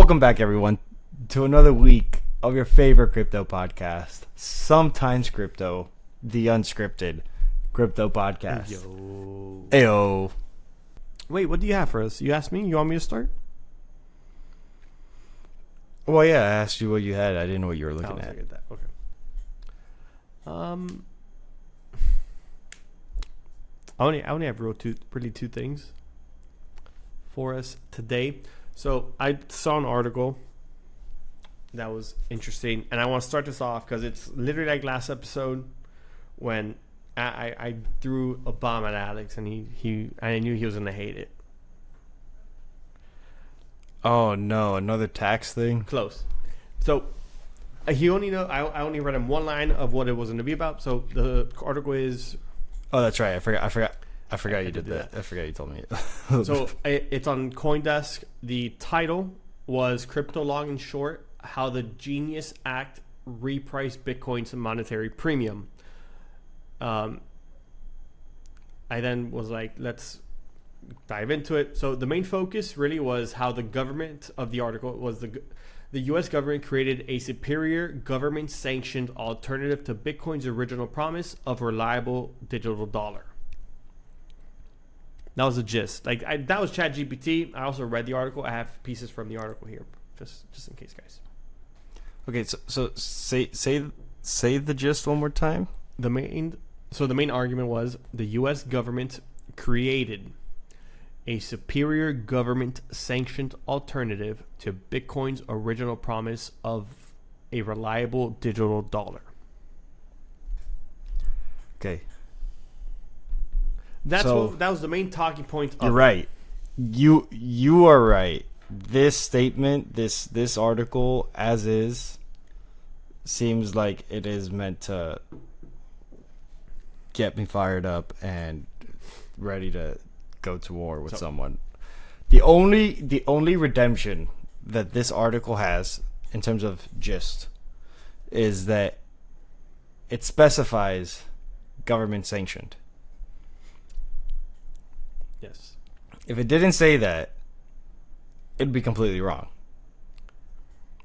Welcome back, everyone, to another week of your favorite crypto podcast, Sometimes Crypto, the unscripted crypto podcast. Yo. Ayo. Wait, what do you have for us? You asked me? You want me to start? Well, yeah, I asked you what you had. I didn't know what you were looking at. That. Okay. I only have really two things for us today. So I saw an article that was interesting, and I want to start this off because it's literally like last episode when I threw a bomb at Alex, and I knew he was gonna hate it. Oh no, another tax thing? Close. So I only read him one line of what it was going to be about. So the article is. Oh, that's right. I forgot you did that. I forgot you told me. So it's on CoinDesk. The title was "Crypto Long and Short: How the Genius Act Repriced Bitcoin's Monetary Premium." I then was like, let's dive into it. So the main focus really was how the government of the article was the U.S. government created a superior government-sanctioned alternative to Bitcoin's original promise of a reliable digital dollar. That was the gist. That was ChatGPT. I also read the article. I have pieces from the article here, just in case, guys. Okay, so say the gist one more time. The main argument was the U.S. government created a superior government-sanctioned alternative to Bitcoin's original promise of a reliable digital dollar. Okay. That was the main talking point. You're right. You are right. This statement, this article, as is, seems like it is meant to get me fired up and ready to go to war with someone. The only redemption that this article has in terms of gist is that it specifies government sanctioned. Yes. If it didn't say that, it'd be completely wrong.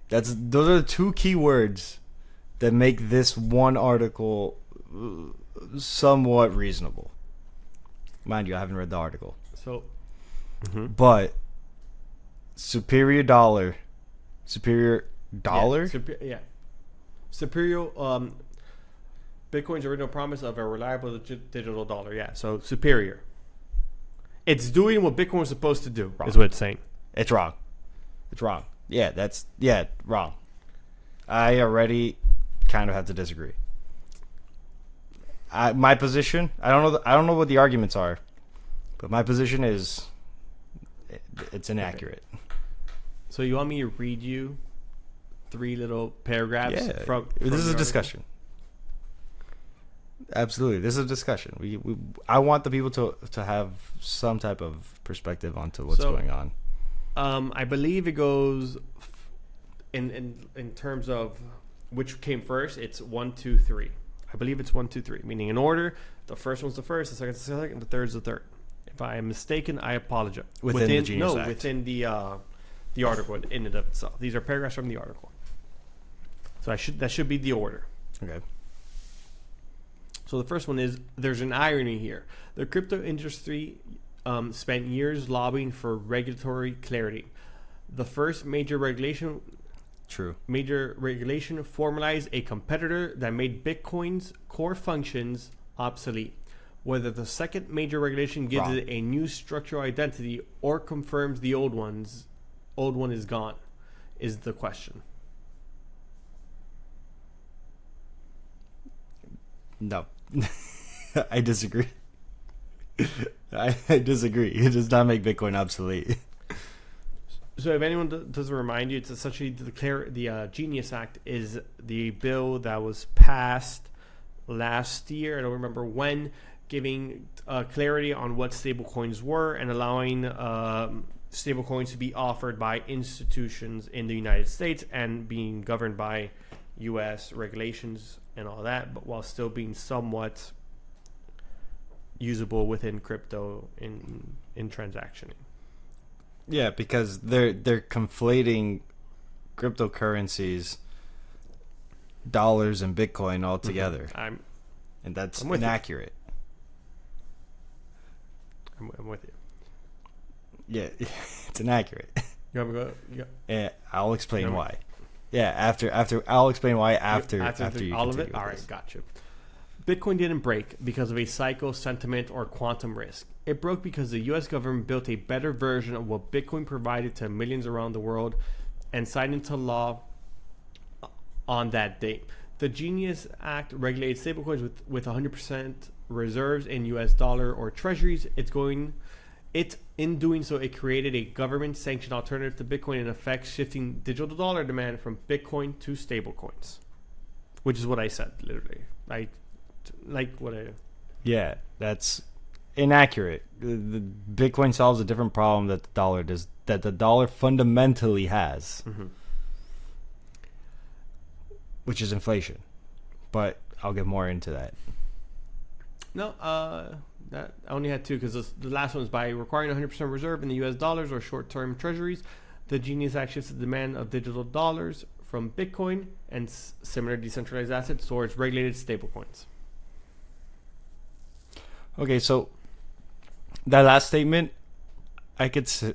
Those are the two key words that make this one article somewhat reasonable. Mind you, I haven't read the article. So, but superior dollar. Superior. Bitcoin's original promise of a reliable digital dollar. Yeah. So superior. It's doing what Bitcoin was supposed to do. Wrong. Is what it's saying. It's wrong. Yeah, wrong. I already kind of have to disagree. My position, I don't know what the arguments are, but my position is it's inaccurate. Okay. So you want me to read you 3 little paragraphs? Yeah, from this is a discussion. Absolutely, this is a discussion. I want the people to have some type of perspective onto what's going on. I believe it goes in terms of which came first. It's 1, 2, 3. I believe it's 1, 2, 3, meaning in order. The first one's the first, the second's the second, and the third's the third. If I am mistaken, I apologize. Within the Genius Act. Within the article in and of itself. These are paragraphs from the article. So that should be the order. Okay. So the first one is, there's an irony here. The crypto industry spent years lobbying for regulatory clarity. The first major regulation formalized a competitor that made Bitcoin's core functions obsolete. Whether the second major regulation gives it a new structural identity or confirms the old one is gone, is the question. No. I disagree. I disagree. It does not make Bitcoin obsolete. So if anyone doesn't remind you, it's essentially the Genius Act is the bill that was passed last year. I don't remember when, giving clarity on what stablecoins were and allowing stablecoins to be offered by institutions in the United States and being governed by U.S. regulations and all that, but while still being somewhat usable within crypto in transactioning. Yeah, because they're conflating cryptocurrencies, dollars and Bitcoin all together, and that's inaccurate. I'm with you. Yeah, it's inaccurate. You want me to go? Yeah. Yeah, I'll explain why. Yeah, after I'll explain why after you all of continue it. All with right, this. gotcha. Bitcoin didn't break because of a cycle, sentiment, or quantum risk. It broke because the U.S. government built a better version of what Bitcoin provided to millions around the world and signed into law on that date. The Genius Act regulated stablecoins with 100% reserves in U.S. dollar or treasuries. In doing so, it created a government-sanctioned alternative to Bitcoin, in effect shifting digital dollar demand from Bitcoin to stablecoins, which is what I said, literally. Yeah, that's inaccurate. The Bitcoin solves a different problem that the dollar does, that the dollar fundamentally has, which is inflation. But I'll get more into that. No, that I only had two because the last one is by requiring 100% reserve in the U.S. dollars or short-term treasuries. The Genius Act shifts the demand of digital dollars from Bitcoin and similar decentralized assets towards regulated stablecoins. Okay, so that last statement, I could say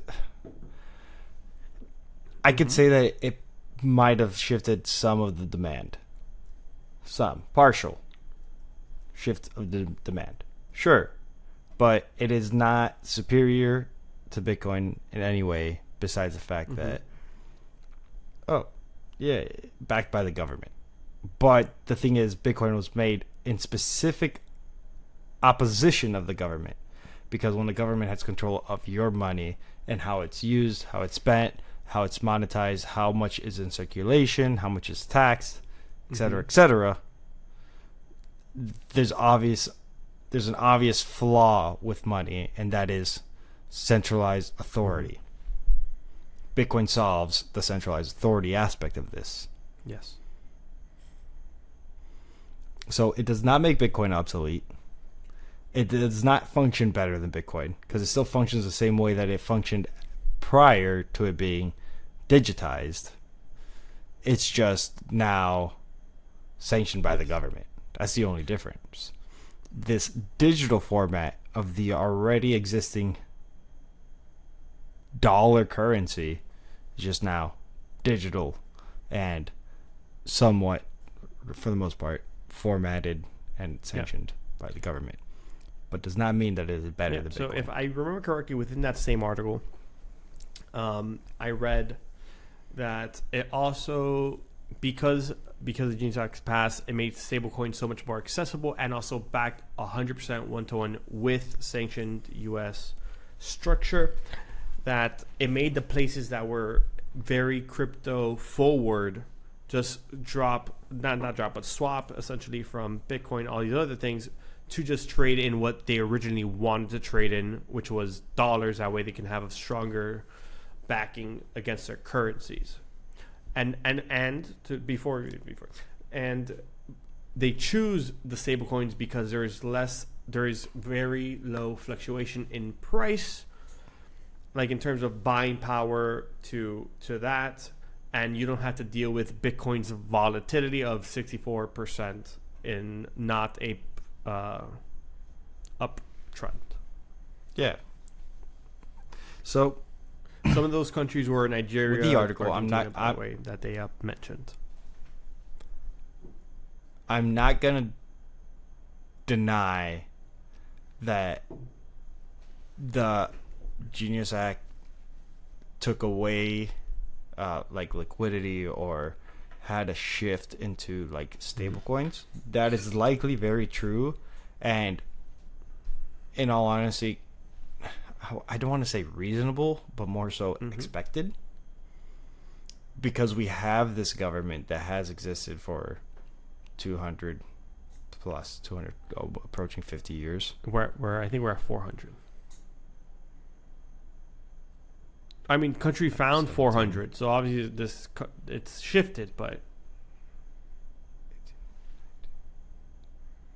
that it might have shifted some of the demand. Some partial shift of the demand. Sure. But it is not superior to Bitcoin in any way besides the fact that backed by the government. But the thing is, Bitcoin was made in specific opposition of the government, because when the government has control of your money and how it's used, how it's spent, how it's monetized, how much is in circulation, how much is taxed, etc., there's an obvious flaw with money, and that is centralized authority. Bitcoin solves the centralized authority aspect of this. Yes. So it does not make Bitcoin obsolete. It does not function better than Bitcoin, because it still functions the same way that it functioned prior to it being digitized. It's just now sanctioned by the government. That's the only difference. This digital format of the already existing dollar currency is just now digital and somewhat, for the most part, formatted and sanctioned by the government. But does not mean that it is better than Bitcoin. So if I remember correctly, within that same article, I read that it also, because the Genius Act passed, it made stablecoins so much more accessible and also backed 100% one-to-one with sanctioned U.S. structure, that it made the places that were very crypto forward just swap essentially from Bitcoin, all these other things, to just trade in what they originally wanted to trade in, which was dollars. That way they can have a stronger backing against their currencies. And they choose the stable coins because there is very low fluctuation in price, like in terms of buying power to that, and you don't have to deal with Bitcoin's volatility of 64% in not a uptrend. Yeah. So some of those countries were Nigeria. With the article, that they mentioned. I'm not gonna deny that the Genius Act took away like liquidity or had a shift into like stable coins. That is likely very true, and in all honesty, I don't want to say reasonable, but more so expected, because we have this government that has existed for 200 approaching 50 years. Where I think we're at 400. I mean, country found 400, so obviously it's shifted, but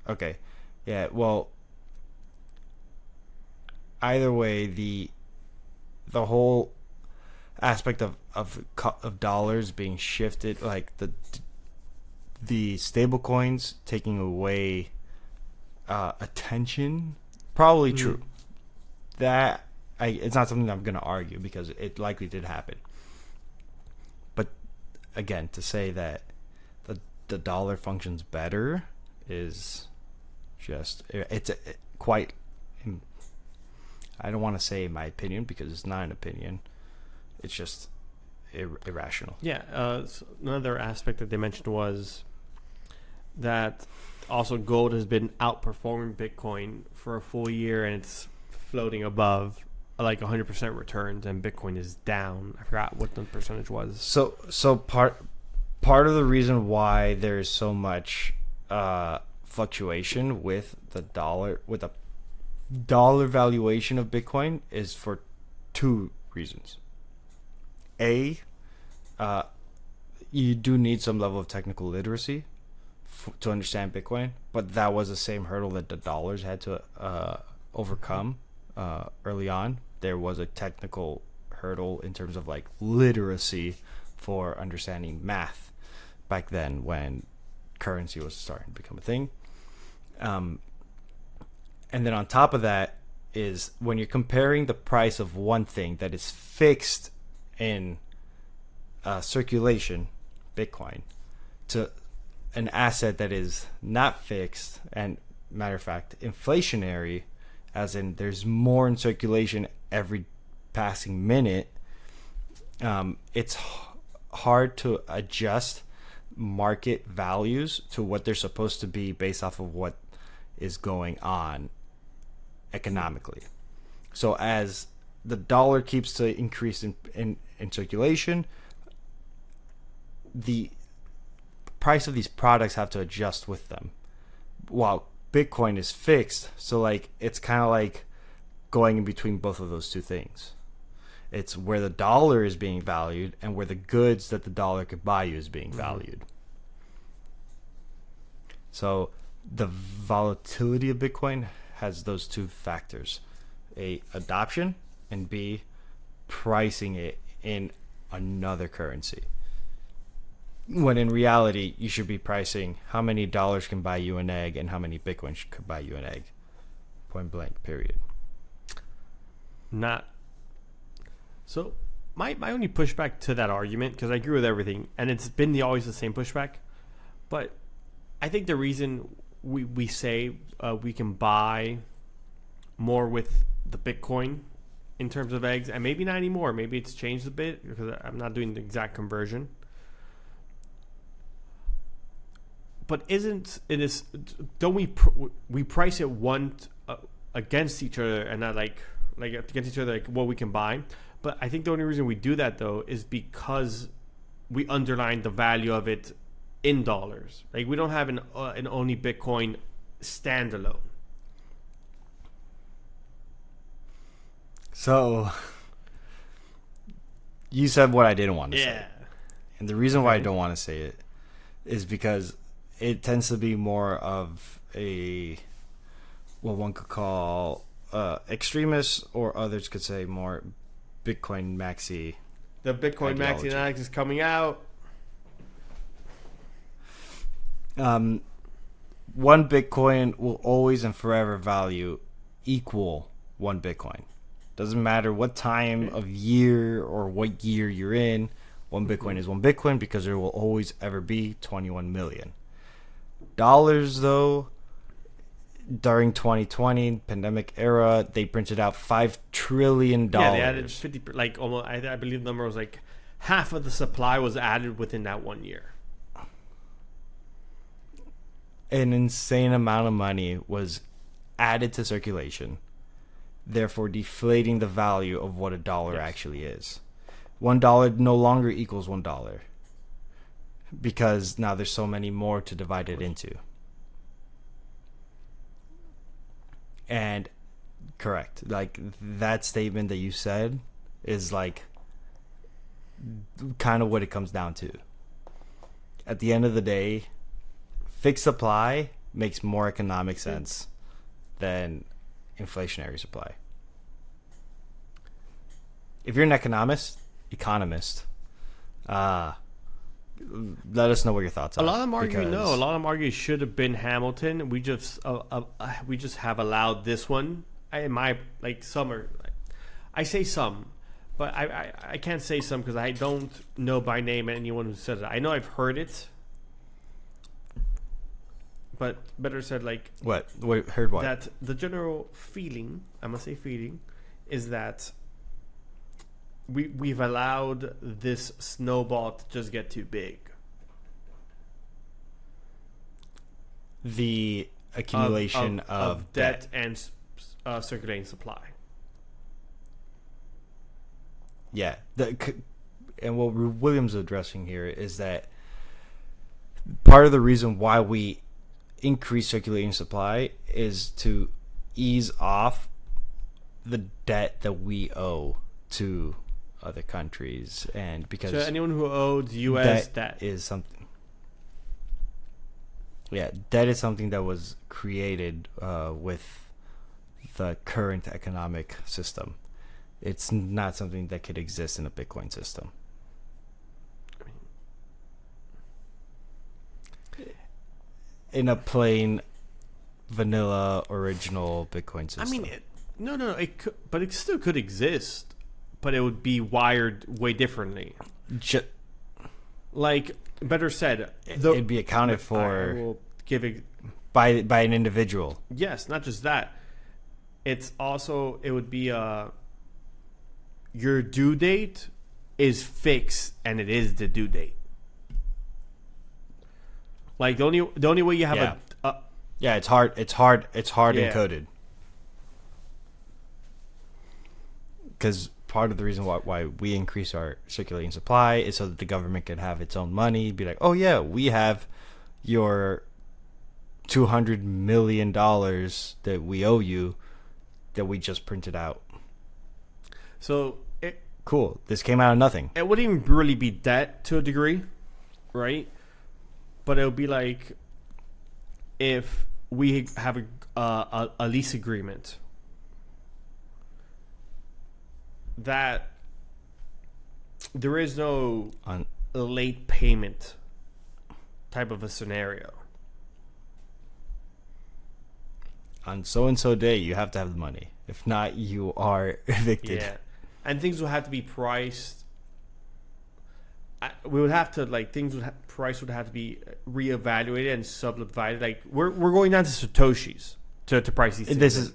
okay, yeah. Well, either way, the whole aspect of dollars being shifted, like the stable coins taking away attention, probably true. That it's not something that I'm going to argue because it likely did happen. But again, to say that the dollar functions better is just quite. I don't want to say my opinion because it's not an opinion. It's just irrational. Yeah. So another aspect that they mentioned was that also gold has been outperforming Bitcoin for a full year, and it's floating above like 100% returns, and Bitcoin is down. I forgot what the percentage was. So part of the reason why there's so much fluctuation with the dollar valuation of Bitcoin is for two reasons. You do need some level of technical literacy to understand Bitcoin, but that was the same hurdle that the dollars had to overcome early on. There was a technical hurdle in terms of like literacy for understanding math back then when currency was starting to become a thing. And then on top of that is when you're comparing the price of one thing that is fixed in circulation, Bitcoin, to an asset that is not fixed and, matter of fact, inflationary, as in there's more in circulation every passing minute, it's hard to adjust market values to what they're supposed to be based off of what is going on economically. So as the dollar keeps to increase in circulation, the price of these products have to adjust with them, while Bitcoin is fixed. So like it's kind of like going in between both of those two things. It's where the dollar is being valued and where the goods that the dollar could buy you is being valued. So the volatility of Bitcoin has those two factors: A, adoption, and B, pricing it in another currency. When in reality, you should be pricing how many dollars can buy you an egg and how many Bitcoin could buy you an egg. Point blank, period. Not. So my only pushback to that argument, because I agree with everything, and it's been always the same pushback, but I think the reason we say we can buy more with the Bitcoin in terms of eggs, and maybe not anymore, maybe it's changed a bit because I'm not doing the exact conversion. But don't we price it one against each other and not like against each other, like what we can buy? But I think the only reason we do that though is because we underline the value of it in dollars. Like we don't have an only Bitcoin standalone. So you said what I didn't want to say, and the reason why I don't want to say it is because it tends to be more of a what one could call extremists, or others could say more Bitcoin maxi. The Bitcoin maxi analytics is coming out. One Bitcoin will always and forever value equal one Bitcoin. Doesn't matter what time of year or what year you're in. One Bitcoin is one Bitcoin because there will always ever be 21 million. Dollars, though, during 2020 pandemic era, they printed out $5 trillion. Yeah, they added 50, like almost. I believe the number was like half of the supply was added within that 1 year. An insane amount of money was added to circulation, therefore deflating the value of what a dollar actually is. $1 no longer equals $1 because now there's so many more to divide it into. And correct, like that statement that you said is like kind of what it comes down to. At the end of the day, fixed supply makes more economic sense than inflationary supply. If you're an economist, economist. Let us know what your thoughts are. A lot of them argue no. A lot of them argue it should have been Hamilton. We just have allowed this one. Some are. I say some, but I can't say some because I don't know by name anyone who said it. I know I've heard it, but better said like what? Heard what? That the general feeling, I must say feeling, is that we've allowed this snowball to just get too big. The accumulation of debt and circulating supply. Yeah, and what Williams is addressing here is that part of the reason why we increase circulating supply is to ease off the debt that we owe to other countries, and because so anyone who owes U.S. debt is something. Yeah, debt is something that was created with the current economic system. It's not something that could exist in a Bitcoin system. In a plain, vanilla, original Bitcoin system. I mean, no. It could, but it still could exist, but it would be wired way differently. Like, better said, it'd be accounted for. I will give it by an individual. Yes, not just that. It's also it would be your due date is fixed, and it is the due date. Like the only way you have it's hard encoded. Because part of the reason why we increase our circulating supply is so that the government can have its own money. Be like, oh yeah, we have your $200 million that we owe you that we just printed out. So cool. This came out of nothing. It wouldn't even really be debt to a degree, right? But it would be like if we have a lease agreement that there is no late payment type of a scenario. On so-and-so day, you have to have the money. If not, you are evicted. Yeah. And things would have to be priced. We would have to, like, price would have to be reevaluated and subdivided. Like, we're going down to Satoshis to price these things.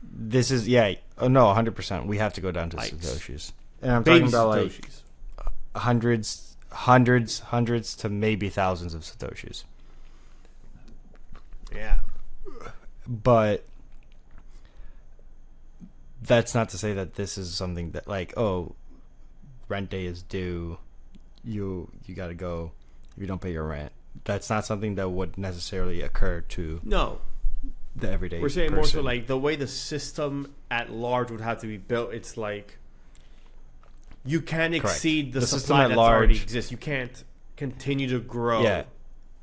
This is, yeah. Oh, no, 100%. We have to go down to Satoshis. And I'm talking about, Satoshis. Like, hundreds to maybe thousands of Satoshis. Yeah. But that's not to say that this is something that, like, oh, rent day is due. You got to go. If you don't pay your rent, that's not something that would necessarily occur to the everyday. We're saying person. More so like the way the system at large would have to be built. It's like you can't exceed the supply that already exists. You can't continue to grow. Yeah,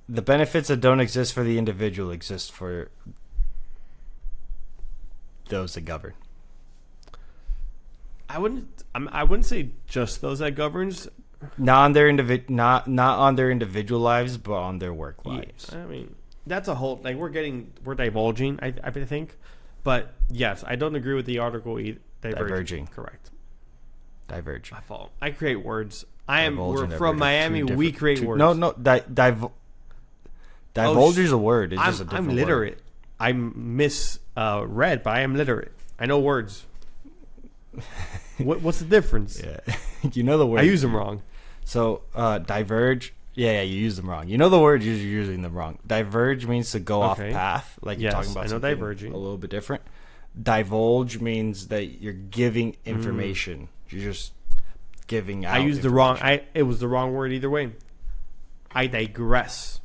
the benefits that don't exist for the individual exist for those that govern. I wouldn't say just those that governs. Not on their individual lives, but on their work lives. Yeah, I mean, that's a whole like we're divulging. I think, but yes, I don't agree with the article. Diverging, correct. Diverge. My fault. I create words. We're from Miami. We create words. No. Divulge is a word. It's just a different I'm literate. Word. I'm misread, but I am literate. I know words. What's the difference? Yeah, you know the word. I use them wrong. So diverge. Yeah, you use them wrong. You know the word. You're using them wrong. Diverge means to go off path. Like you're talking about. I know diverging. A little bit different. Divulge means that you're giving information. You're just giving out. I used the wrong. It was the wrong word either way. I digress.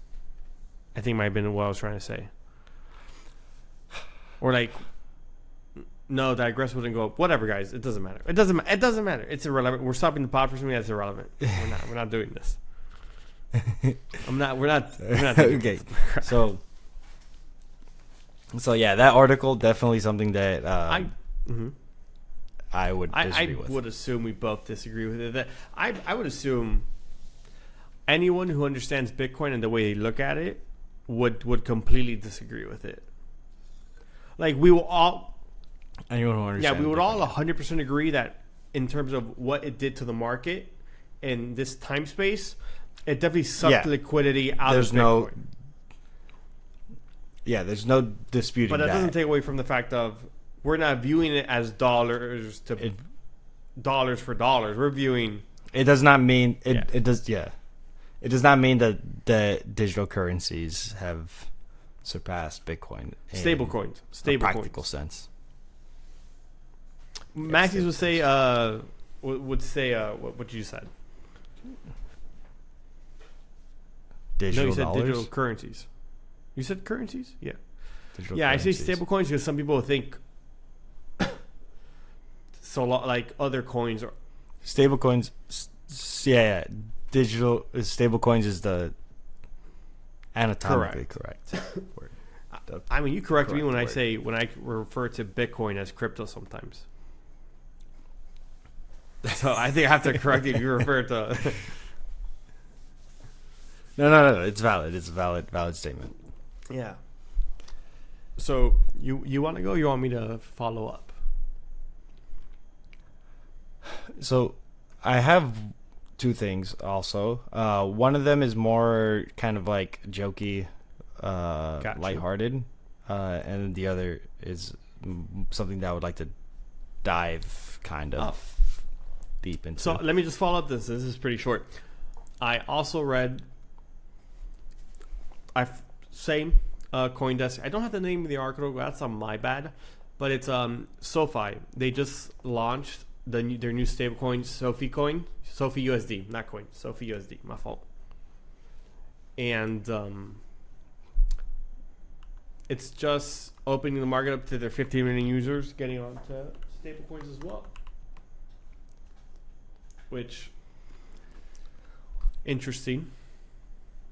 I think might have been what I was trying to say. Or like. No, digress wouldn't go up. Whatever, guys. It doesn't matter. It doesn't matter. It's irrelevant. We're stopping the pod for something that's irrelevant. We're not doing this. We're not okay. So yeah, that article definitely something that I would disagree I with. would assume we both disagree with it. That I would assume anyone who understands Bitcoin and the way they look at it would completely disagree with it. Like we will all, Anyone who understands, we would Bitcoin. all 100% agree that in terms of what it did to the market in this time space, it definitely sucked liquidity out of Bitcoin. There's no disputing But that doesn't take away from the fact of we're not viewing it as dollars for dollars. We're viewing. It does not mean it does. Yeah, it does not mean that the digital currencies have surpassed Bitcoin. Stablecoins. In a practical sense. Maxis would say what you said. Digital you said dollars? digital currencies. You said currencies? Yeah. Digital I say currencies. stablecoins because some people think like other coins are. Stablecoins. Digital stablecoins is the anatomically correct word. I mean, you correct me when Correct when I refer to Bitcoin as crypto sometimes. So I think I have to correct you if you refer to. No. It's valid. It's a valid statement. Yeah. So you want to go? Or you want me to follow up? So I have two things also. One of them is more kind of like jokey, Gotcha. lighthearted, and the other is something that I would like to dive kind of deep into. So let me just follow up this. This is pretty short. I also read. Same CoinDesk. I don't have the name of the article. That's on my bad, but it's SoFi. They just launched their new stablecoin, SoFi coin, SoFi USD, not coin, SoFi USD. My fault. And it's just opening the market up to their 15 million users, getting onto stablecoins as well. Which interesting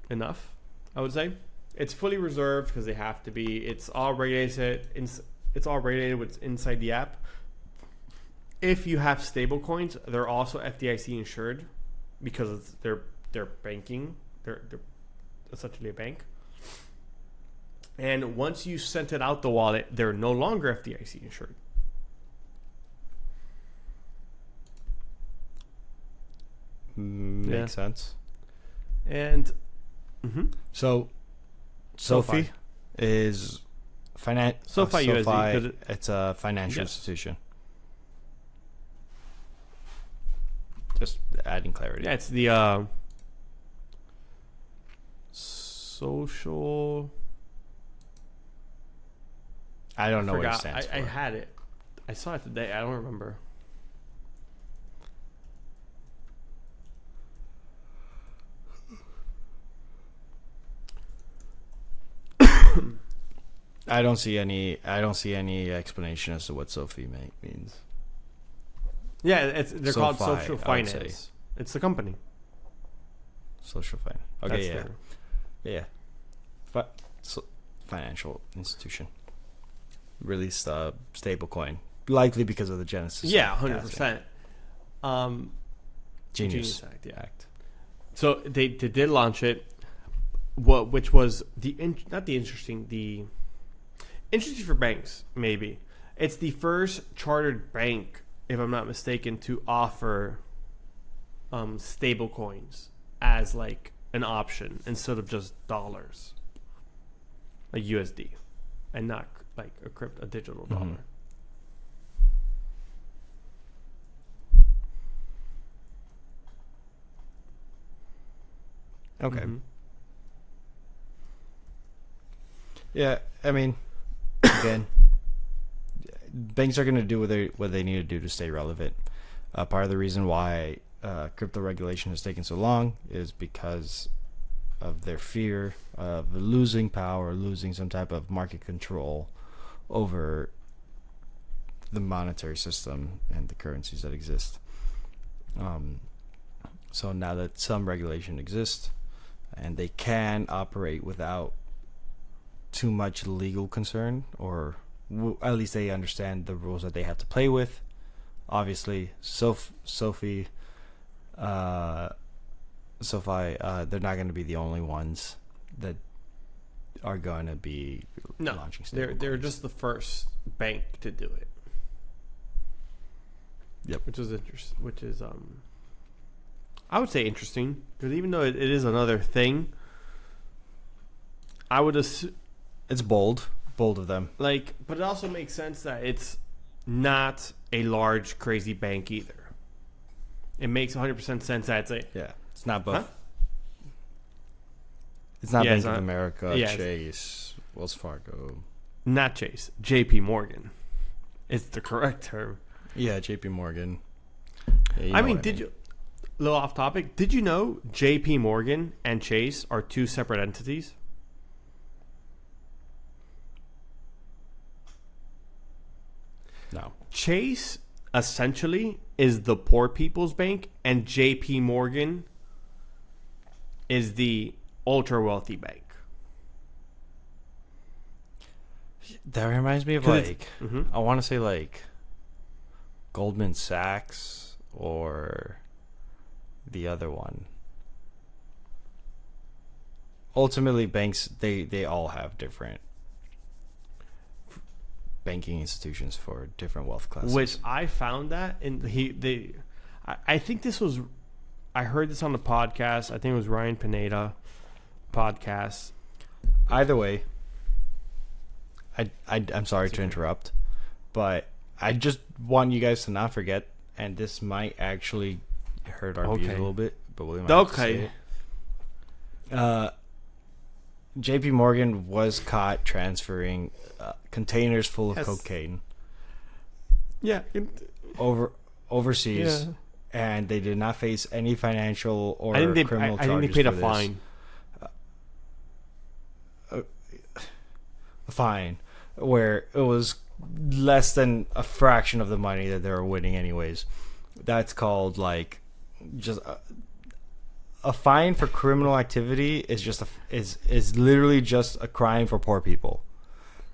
enough, I would say. It's fully reserved because they have to be. It's all regulated. It's all regulated what's inside the app. If you have stable coins, they're also FDIC insured because they're banking. They're essentially a bank. And once you sent it out the wallet, they're no longer FDIC insured. Makes sense. And so SoFi is SoFi USD. It's a financial institution. Just adding clarity. Yeah, it's the social. I don't know what it stands for. I had it. I saw it today. I don't remember. I don't see any explanation as to what SoFi means. Yeah, they're called SoFi, Social I would Finance. say. It's the company. Social finance. Okay, That's yeah. Financial institution released a stable coin, likely because of the Genesis. Yeah, Act 100%. Genius Act, yeah. Act. So they did launch it, which was interesting for banks. Maybe it's the first chartered bank, if I'm not mistaken, to offer stable coins as like an option instead of just dollars, like USD, and not like a digital dollar. Mm-hmm. Okay. Mm-hmm. Yeah, I mean, again, banks are going to do what they need to do to stay relevant. Part of the reason why crypto regulation has taken so long is because of their fear of losing power, losing some type of market control over the monetary system and the currencies that exist. So now that some regulation exists and they can operate without too much legal concern, or at least they understand the rules that they have to play with, obviously, SoFi, they're not going to be the only ones that are going to be launching stablecoins. They're just the first bank to do it. Yep. Which is I would say interesting, because even though it is another thing, I would assume it's bold of them. Like, but it also makes sense that it's not a large, crazy bank either. It makes 100% sense that it's not both. Huh? It's not Bank of America, yeah, Chase, Wells Fargo. Not Chase. JP Morgan. It's the correct term. Yeah, JP Morgan. Yeah, I mean, a little off topic, did you know JP Morgan and Chase are two separate entities? No. Chase essentially is the poor people's bank, and JP Morgan is the ultra wealthy bank. That reminds me of I want to say like Goldman Sachs or the other one. Ultimately, banks they all have different banking institutions for different wealth classes. Which I found that I think this was, I heard this on the podcast. I think it was Ryan Pineda podcast. Either way, I'm sorry to interrupt, but I just want you guys to not forget, and this might actually hurt our views a little bit, but we might have to say it. JP Morgan was caught transferring containers full of cocaine. Yeah. Overseas, and they did not face any financial or criminal charges. I think they paid a fine. A fine where it was less than a fraction of the money that they were winning anyways. That's called like just a fine for criminal activity is just is literally just a crime for poor people.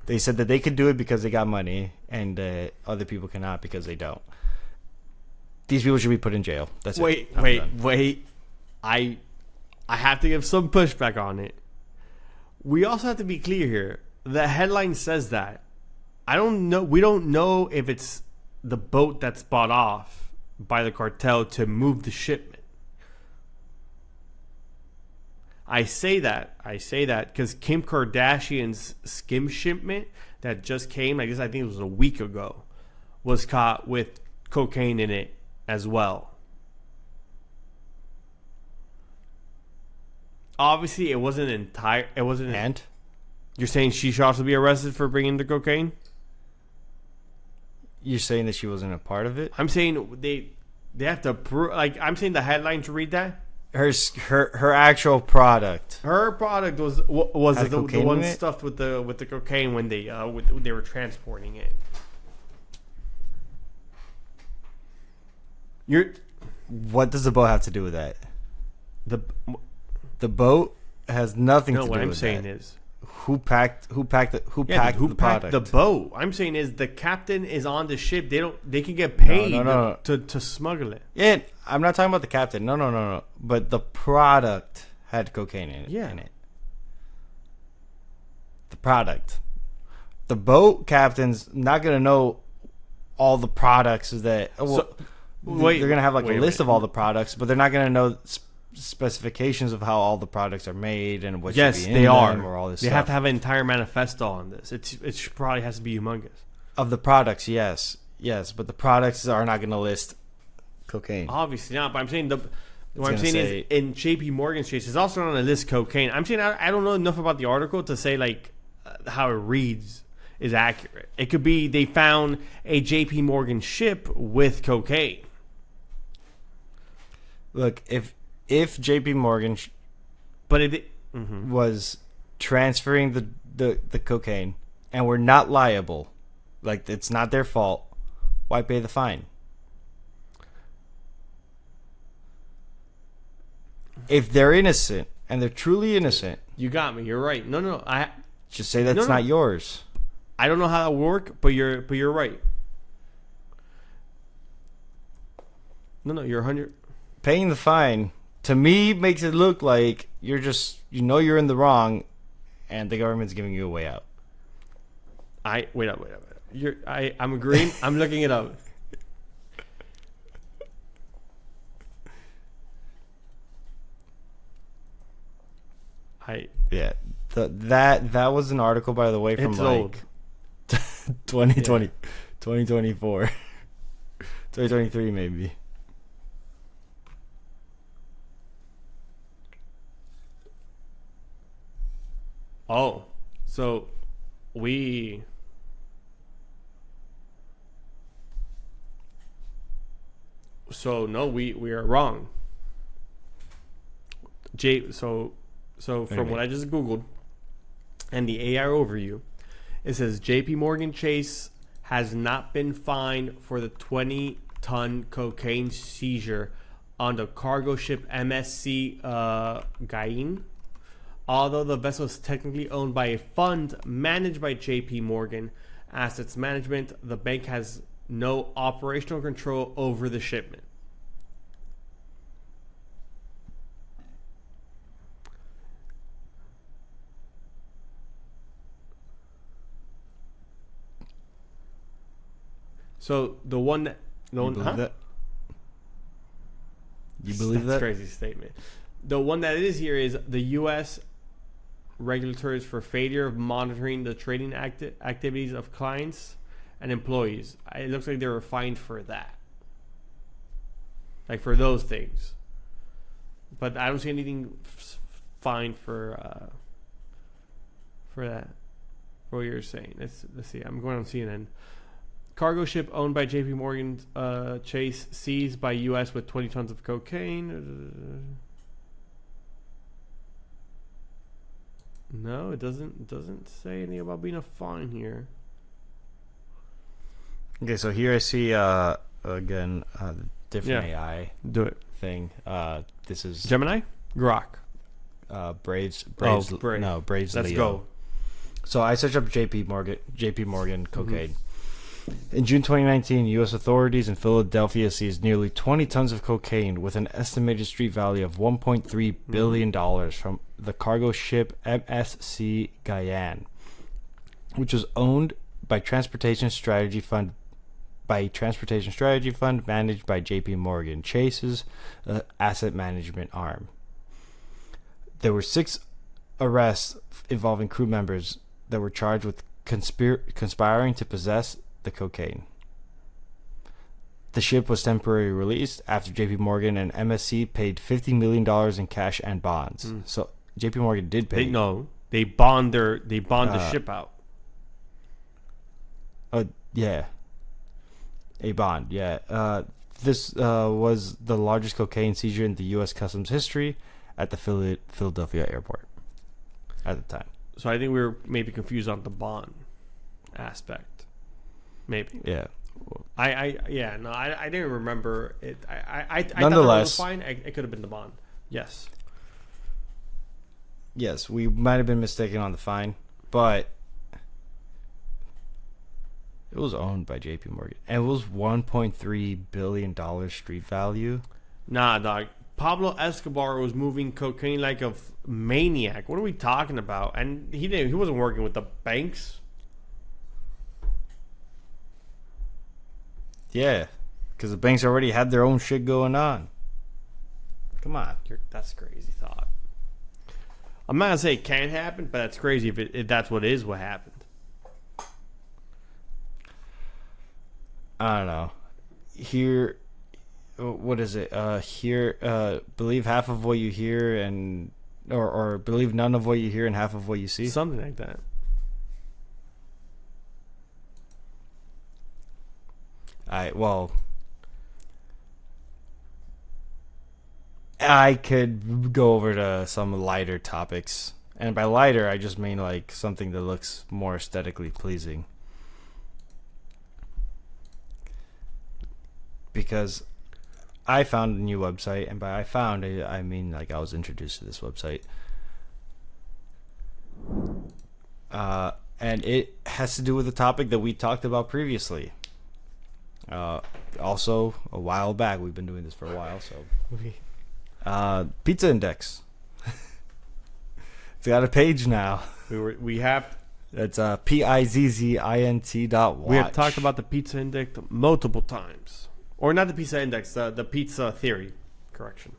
They said that they could do it because they got money, and other people cannot because they don't. These people should be put in jail. That's wait. I have to give some pushback on it. We also have to be clear here. The headline says that. I don't know. We don't know if it's the boat that's bought off by the cartel to move the shipment. I say that because Kim Kardashian's skim shipment that just came, I guess I think it was a week ago, was caught with cocaine in it as well. Obviously, it wasn't entire. It wasn't. And you're saying she should also be arrested for bringing the cocaine? You're saying that she wasn't a part of it? I'm saying they have to prove. Like, I'm saying the headline to read that. Her actual product. Her product was the one stuffed with the cocaine when they were transporting it. What does the boat have to do with that? The boat has nothing to do with that. What I'm saying is who packed the product? The boat. I'm saying is the captain is on the ship. They can get paid to smuggle it. Yeah, I'm not talking about the captain. No. But the product had cocaine in it. Yeah. The product. The boat captain's not gonna know all the products that. They're gonna have a list of all the products, but they're not gonna know specifications of how all the products are made and what should be in them or all this stuff. They have to have an entire manifesto on this. It probably has to be humongous. Of the products, yes, but the products are not going to list cocaine. Obviously not. But I'm saying is in JP Morgan's case, it's also not on the list cocaine. I'm saying I don't know enough about the article to say like how it reads is accurate. It could be they found a JP Morgan ship with cocaine. Look, if JP Morgan was transferring the cocaine and we're not liable, like it's not their fault, why pay the fine? If they're innocent and they're truly innocent, you got me. You're right. No. I just say that's not yours. I don't know how that work, but you're right. No, you're 100. Paying the fine to me makes it look like you're just you're in the wrong, and the government's giving you a way out. Wait up. I'm agreeing. I'm looking it up. Yeah. That was an article, by the way, from It's like old. 2020, 2024, 2023 maybe. Oh, so we we are wrong. From what I just googled and the AI overview, it says J.P. Morgan Chase has not been fined for the 20-ton cocaine seizure on the cargo ship MSC Gain. Although the vessel is technically owned by a fund managed by J.P. Morgan Assets Management, the bank has no operational control over the shipment. So the one that You believe that? You believe That's that? a crazy statement. The one that is here is the U.S. regulators for failure of monitoring the trading activities of clients and employees. It looks like they were fined for that, like for those things. But I don't see anything fined for that. For what you're saying. Let's see. I'm going on CNN. Cargo ship owned by J.P. Morgan Chase seized by U.S. with 20 tons of cocaine. No, it doesn't say anything about being a fine here. Okay, so here I see again different AI Do it. thing. This is Gemini? Grok. Braves. Brave. No, Braves. Let's Leo. go. So I searched up JP Morgan cocaine. In June 2019, U.S. authorities in Philadelphia seized nearly 20 tons of cocaine with an estimated street value of $1.3 billion from the cargo ship MSC Guyane, which was owned by Transportation Strategy Fund managed by J.P. Morgan Chase's asset management arm. There were 6 arrests involving crew members that were charged with conspiring to possess the cocaine. The ship was temporarily released after JP Morgan and MSC paid $50 million in cash and bonds. So JP Morgan did pay. They bond the ship out. Yeah. A bond, yeah. This was the largest cocaine seizure in the U.S. Customs history at the Philadelphia airport at the time. So I think we were maybe confused on the bond aspect. Maybe. Yeah. I didn't remember it. I Nonetheless, thought that was fine. It could have been the bond. Yes. Yes, we might have been mistaken on the fine, but it was owned by JP Morgan. And it was $1.3 billion street value. Nah, dog. Pablo Escobar was moving cocaine like a maniac. What are we talking about? And he wasn't working with the banks. Yeah, because the banks already had their own shit going on. Come on. That's a crazy thought. I'm not going to say it can't happen, but that's crazy if that's what happened. I don't know. Here, what is it? Here, believe half of what you hear and... Or believe none of what you hear and half of what you see? Something like that. I could go over to some lighter topics. And by lighter, I just mean like something that looks more aesthetically pleasing. Because I found a new website, and by I found, I mean like I was introduced to this website. And it has to do with the topic that we talked about previously. also a while back. We've been doing this for a while. So, Pizza Index. It's got a page now. We have. It's Pizzint.watch. We have talked about the pizza index multiple times, or not the pizza index, the pizza theory. Correction.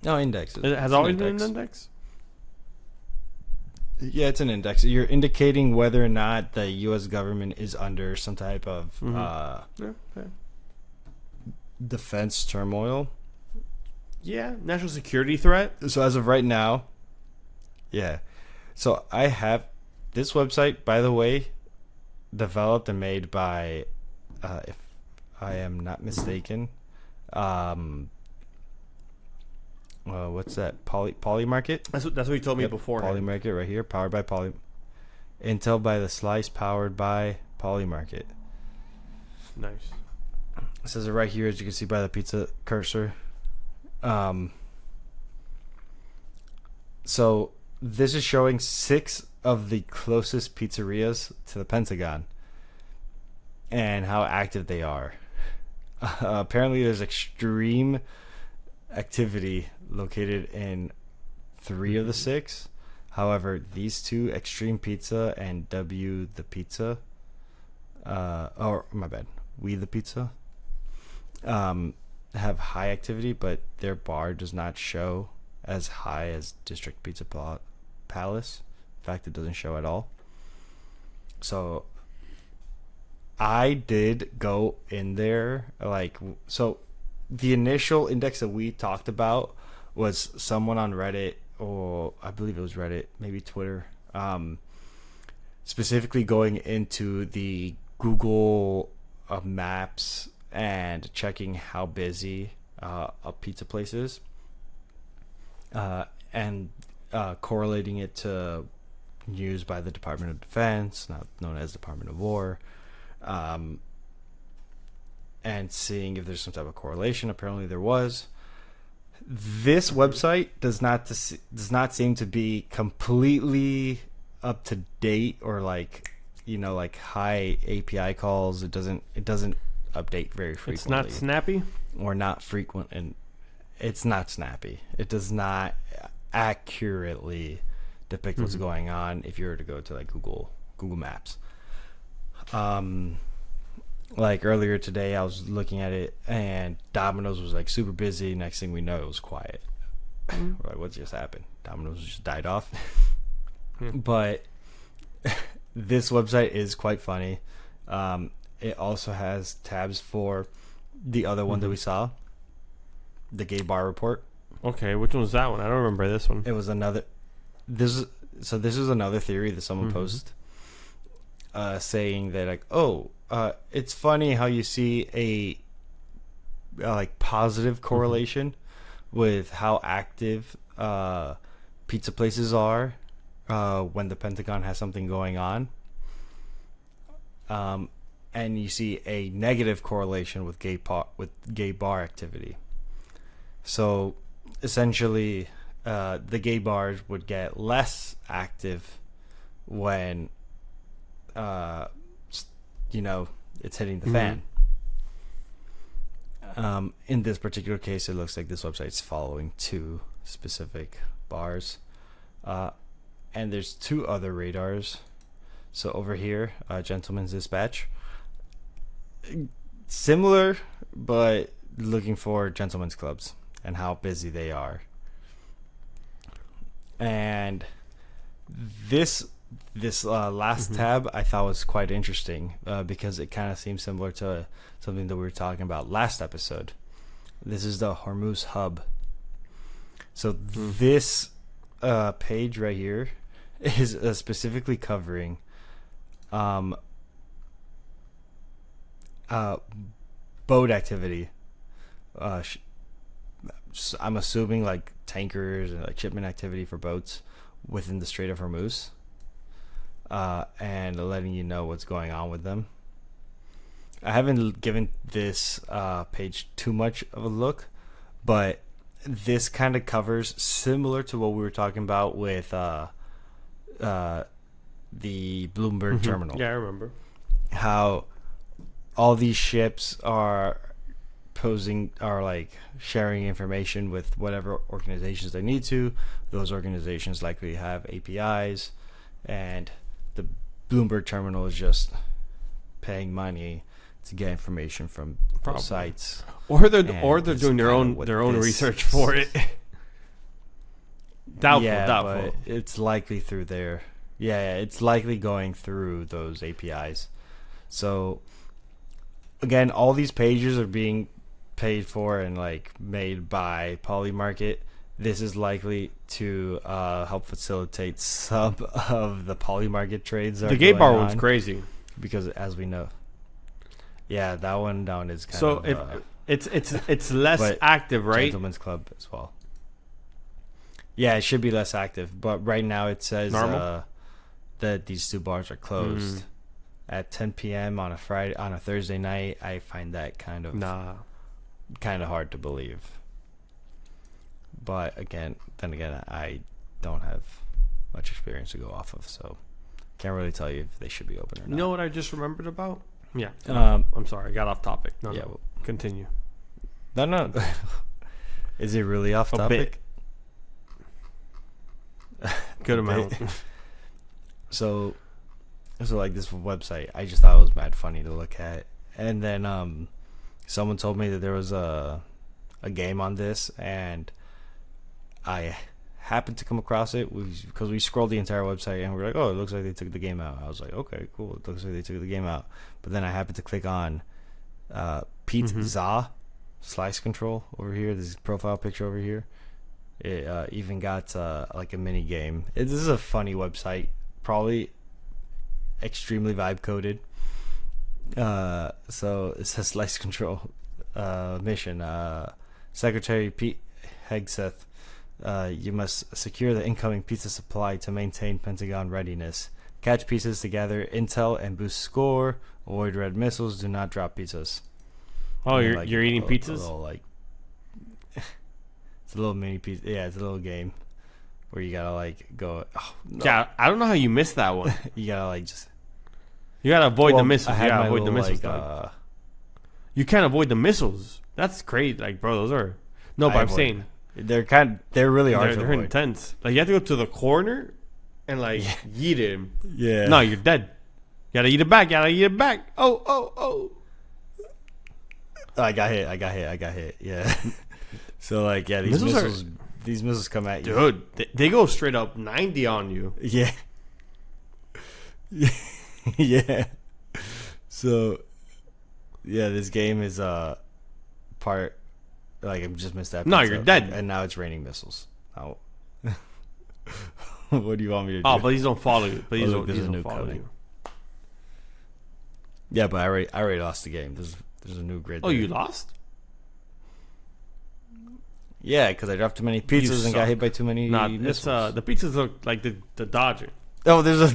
Index. It has always been an index. Yeah, it's an index. You're indicating whether or not the U.S. government is under some type of defense turmoil. Yeah, national security threat. So as of right now, yeah. So I have this website, by the way, developed and made by, if I am not mistaken, what's that? Polymarket? That's what you told me before. Polymarket right here, powered by Intel by the Slice, powered by Polymarket. Nice. It says it right here, as you can see by the pizza cursor. So this is showing 6 of the closest pizzerias to the Pentagon and how active they are. Apparently, there's extreme activity located in 3 of the 6. However, these 2, Extreme Pizza and W the Pizza, We the Pizza, have high activity, but their bar does not show as high as District Pizza Palace. In fact, it doesn't show at all. So I did go in there, so the initial index that we talked about was someone on Reddit, or I believe it was Reddit, maybe Twitter, specifically going into the Google Maps and checking how busy a pizza place is, and correlating it to news by the Department of Defense, now known as Department of War, and seeing if there's some type of correlation. Apparently there was. This website does not seem to be completely up to date, or high API calls. It doesn't update very frequently. It's not snappy, or not frequent, and it's not snappy. It does not accurately depict what's going on if you were to go to Google Maps. Earlier today, I was looking at it, and Domino's was super busy. Next thing we know, it was quiet. We're like, what just happened? Domino's just died off. But this website is quite funny. It also has tabs for the other one that we saw, the gay bar report. Okay, which one was that one? I don't remember this one. It was another. This is another theory that someone posted, saying that it's funny how you see a positive correlation with how active pizza places are when the Pentagon has something going on, and you see a negative correlation with gay bar activity. So essentially, the gay bars would get less active when it's hitting the fan. In this particular case, it looks like this website's following 2 specific bars, and there's 2 other radars. So over here, Gentleman's Dispatch, similar, but looking for gentlemen's clubs and how busy they are. And this last tab I thought was quite interesting, because it kind of seems similar to something that we were talking about last episode. This is the HormuzHub. So this page right here is specifically covering boat activity. I'm assuming tankers and shipment activity for boats within the Strait of Hormuz, and letting you know what's going on with them. I haven't given this page too much of a look, but this kind of covers similar to what we were talking about with the Bloomberg terminal. Yeah, I remember. How all these ships are like sharing information with whatever organizations they need to. Those organizations likely have APIs, and the Bloomberg terminal is just paying money to get information from those sites. Or they're doing their own research for it. Doubtful. But it's likely through there. Yeah, it's likely going through those APIs. So again, all these pages are being paid for and like made by Polymarket. This is likely to help facilitate some of the Polymarket trades. The gay bar one's crazy because, as we know, yeah, that one down is kind so of. It's less active, right? Gentlemen's Club as well. Yeah, it should be less active, but right now it says that these two bars are closed at 10 p.m. on a Thursday night. I find that kind of hard to believe. But then again, I don't have much experience to go off of, so can't really tell you if they should be open or not. You know what I just remembered about? Yeah. I'm sorry, I got off topic. No, continue. No. Is it really off topic? Good amount. So like this website, I just thought it was mad funny to look at, and then someone told me that there was a game on this, and I happened to come across it because we scrolled the entire website and we're like, oh, it looks like they took the game out. I was like, okay, cool, it looks like they took the game out. But then I happened to click on Pizzint slice control over here, this profile picture over here. It even got like a mini game. This is a funny website, probably extremely vibe coded. So it says slice control mission. Secretary Pete Hegseth, you must secure the incoming pizza supply to maintain Pentagon readiness. Catch pizzas to gather intel and boost score. Avoid red missiles. Do not drop pizzas. Oh, you're eating pizzas? It's a little mini pizza. Yeah, it's a little game where you gotta like go. Oh, no. Yeah, I don't know how you missed that one. You gotta like just. You gotta avoid the missiles. Yeah, avoid the missiles. You can't avoid the missiles. That's crazy. Like, bro, those are but I'm saying they're really hard. They're intense. Like, you have to go to the corner and like yeet him. Yeah. No, you're dead. You gotta eat it back. Oh. I got hit. Yeah. So like, yeah, these missiles come at you, dude. They go straight up 90 on you. Yeah. Yeah. So, yeah, this game is part like I just missed that. No, you're dead, and now it's raining missiles. Now, what do you want me to do? Oh, but these don't follow you. But these don't follow you. Yeah, but I already lost the game. There's a new grid. Oh, there. You lost? Yeah, because I dropped too many pizzas and got hit by too many missiles. The pizzas look like the Dodger. Oh, there's a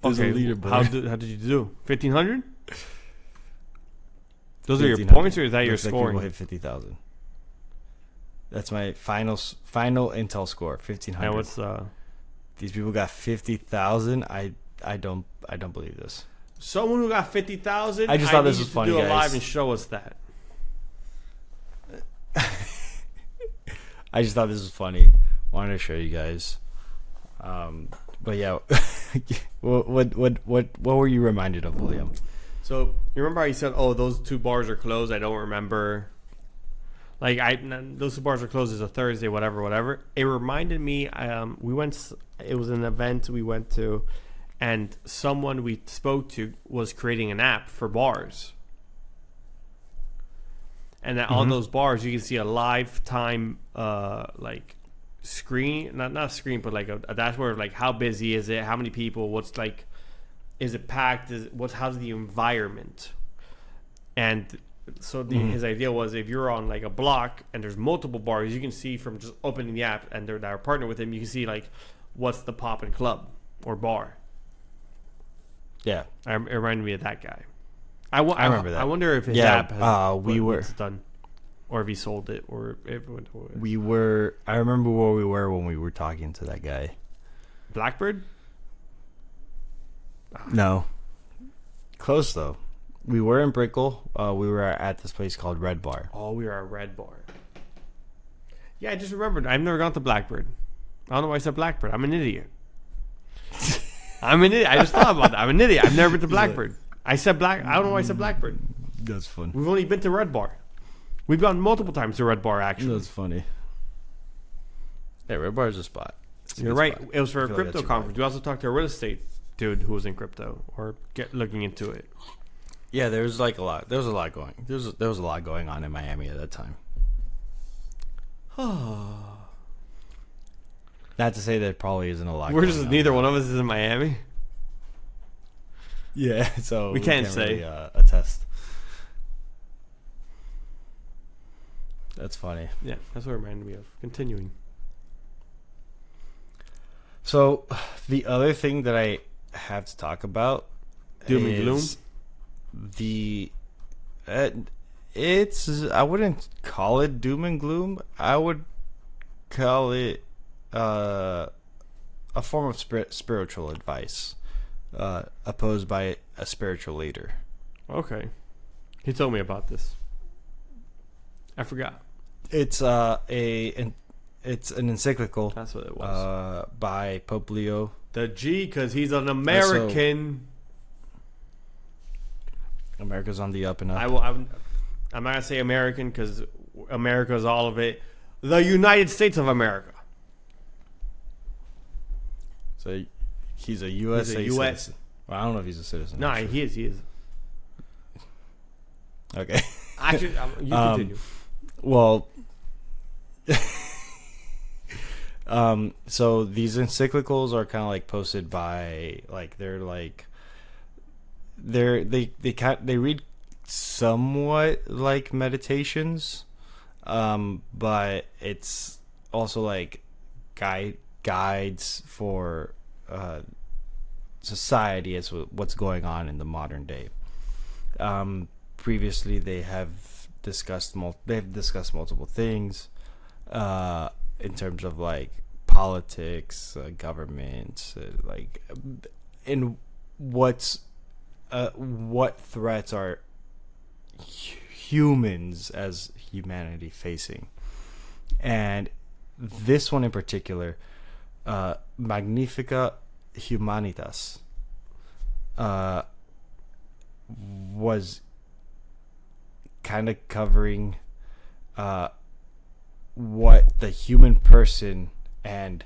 leaderboard. How did you do? 1,500? Those are your points, or is that your scoring? People hit 50,000. That's my final intel score, 1,500. And what's these people got 50,000? I don't believe this. Someone who got 50,000. I just thought this was funny, do guys. A live and show us that. I just thought this was funny. Wanted to show you guys. But yeah, what were you reminded of, William? So you remember how you said, "Oh, those two bars are closed." I don't remember. Like those two bars are closed. It's a Thursday, whatever. It reminded me. We went. It was an event we went to, and someone we spoke to was creating an app for bars. And on those bars, you can see a lifetime, like screen, not screen, but like a dashboard of like how busy is it, how many people, what's like, is it packed, how's the environment, and so his idea was if you're on like a block and there's multiple bars, you can see from just opening the app and they're our partner with him, you can see like what's the poppin' club or bar. Yeah, it reminded me of that guy. I remember that. I wonder if his app has it's done, or if he sold it, or if it went to we were. I remember where we were when we were talking to that guy. Blackbird? No, close though. We were in Brickell. We were at this place called Red Bar. Oh, we were at Red Bar. Yeah, I just remembered. I've never gone to Blackbird. I don't know why I said Blackbird. I'm an idiot. I'm an idiot. I just thought about that. I'm an idiot. I've never been to Blackbird. I said I don't know why I said Blackbird. That's fun. We've only been to Red Bar. We've gone multiple times to Red Bar, actually. That's funny. Yeah, Red Bar is a spot. You're right. Spot. It was for a I feel crypto that's conference. right. We also talked to a real estate dude who was in crypto or looking into it. Yeah, there was like a lot. There was a lot going. There was a lot going on in Miami at that time. Not to say there probably isn't a lot. We're going just on. neither one of us is in Miami. Yeah, so we can't say. really, attest. That's funny. Yeah, that's what it reminded me of. Continuing. So, the other thing that I have to talk about Doom and gloom. is the it's I wouldn't call it doom and gloom. I would call it a form of spiritual advice opposed by a spiritual leader. Okay. He told me about this. I forgot. It's it's an encyclical. That's what it was. By Pope Leo. The G, because he's an American. America's on the up and up. I'm not going to say American because America is all of it. The United States of America. So he's a U.S. He's a US. citizen. Well, I don't know if he's a citizen. No, actually. he is. Okay. Actually, you continue. Well, so these encyclicals are kind of like posted by they read somewhat like meditations, but it's also like guides for society as what's going on in the modern day. Previously, they have discussed multiple things in terms of like politics, government, like in what threats are humans as humanity facing, and this one in particular, Magnifica, Humanitas, was kind of covering what the human person and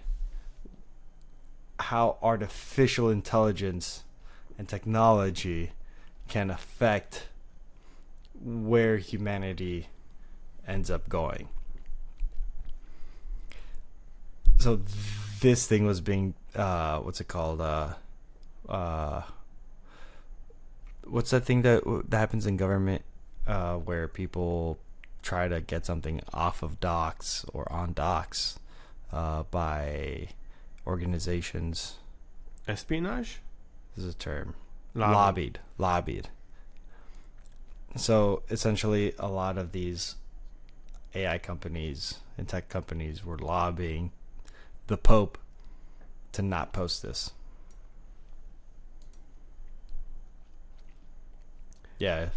how artificial intelligence and technology can affect where humanity ends up going. So this thing was being what's it called? What's that thing that happens in government where people try to get something off of docks or on docks by organizations? Espionage? This is a term. Lobbied. So essentially, a lot of these AI companies and tech companies were lobbying the Pope to not post this. Yeah.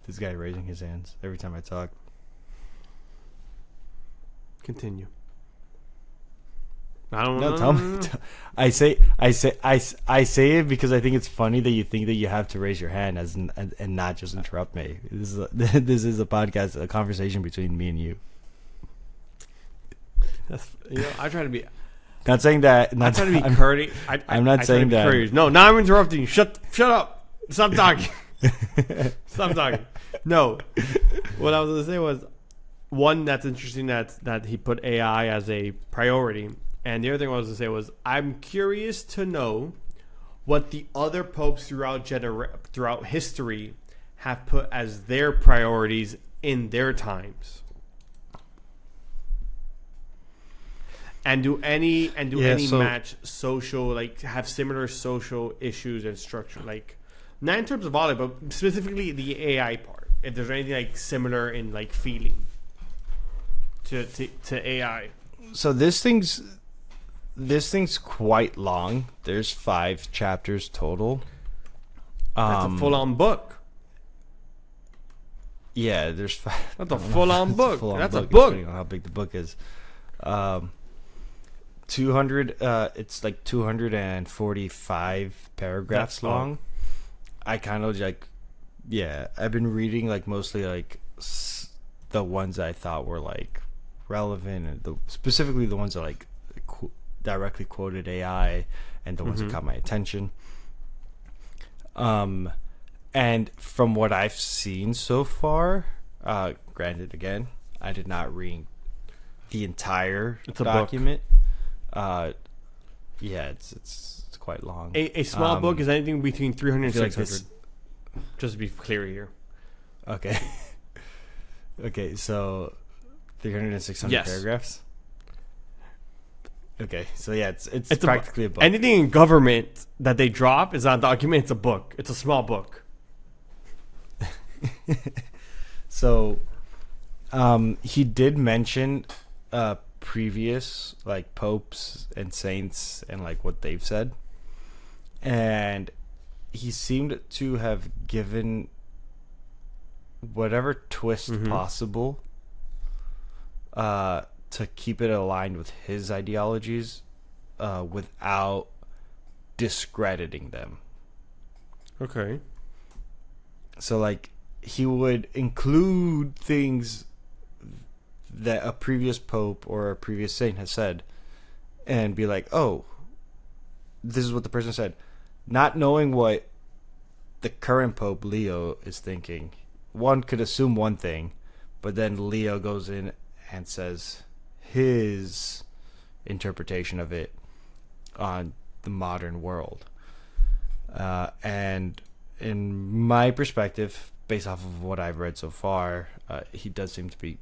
This guy raising his hands every time I talk. Continue. I don't No, know. tell me. I say it because I think it's funny that you think that you have to raise your hand and not just interrupt me. This is a podcast, a conversation between me and you. That's, I try to be. Not saying that. I try to be courteous. I'm not saying that. Courteous. No, now I'm interrupting you. Shut up. Stop talking. Stop talking. No. What I was going to say was, one, that's interesting that he put AI as a priority. And the other thing I was going to say was, I'm curious to know what the other popes throughout history have put as their priorities in their times. And do any match social, like have similar social issues and structure, like not in terms of all of it, but specifically the AI part. If there's anything like similar in like feeling to AI. So this thing's quite long. There's 5 chapters total. That's a full-on book. Yeah, there's. That's a full-on book. That's a book. Depending on how big the book is. 200. It's like 245 paragraphs long. I kind of like. Yeah, I've been reading like mostly like the ones I thought were like relevant, and specifically the ones that like directly quoted AI, and the ones that caught my attention. And from what I've seen so far, granted, again, I did not read the entire document. Yeah, it's quite long. A small book is anything between 300 and 600. Like just to be clear here. Okay. Okay, so 300 and 600 paragraphs. Okay, so yeah, it's practically a book. Anything in government that they drop is not a document. It's a book. It's a small book. So, he did mention previous like popes and saints and like what they've said, and he seemed to have given whatever twist possible to keep it aligned with his ideologies without discrediting them. Okay. So like he would include things that a previous pope or a previous saint has said and be like, oh, this is what the person said. Not knowing what the current Pope Leo is thinking, one could assume one thing, but then Leo goes in and says his interpretation of it on the modern world. And in my perspective, based off of what I've read so far, he does seem to be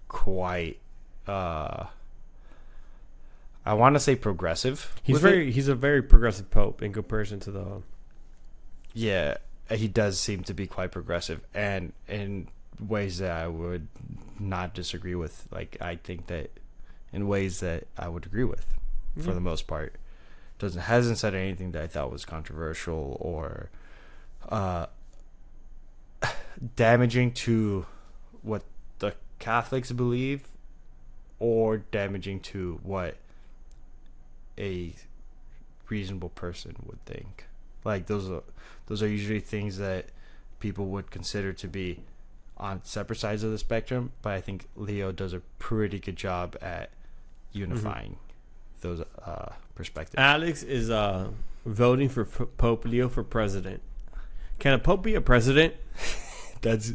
quite I want to say progressive. He's a very progressive pope in comparison to the. Yeah, he does seem to be quite progressive, and in ways that I would not disagree with. Like I think that in ways that I would agree with, for the most part. Hasn't said anything that I thought was controversial or damaging to what the Catholics believe, or damaging to what a reasonable person would think. Like those are usually things that people would consider to be on separate sides of the spectrum, but I think Leo does a pretty good job at unifying those perspectives. Alex is voting for Pope Leo for president. Can a pope be a president? That's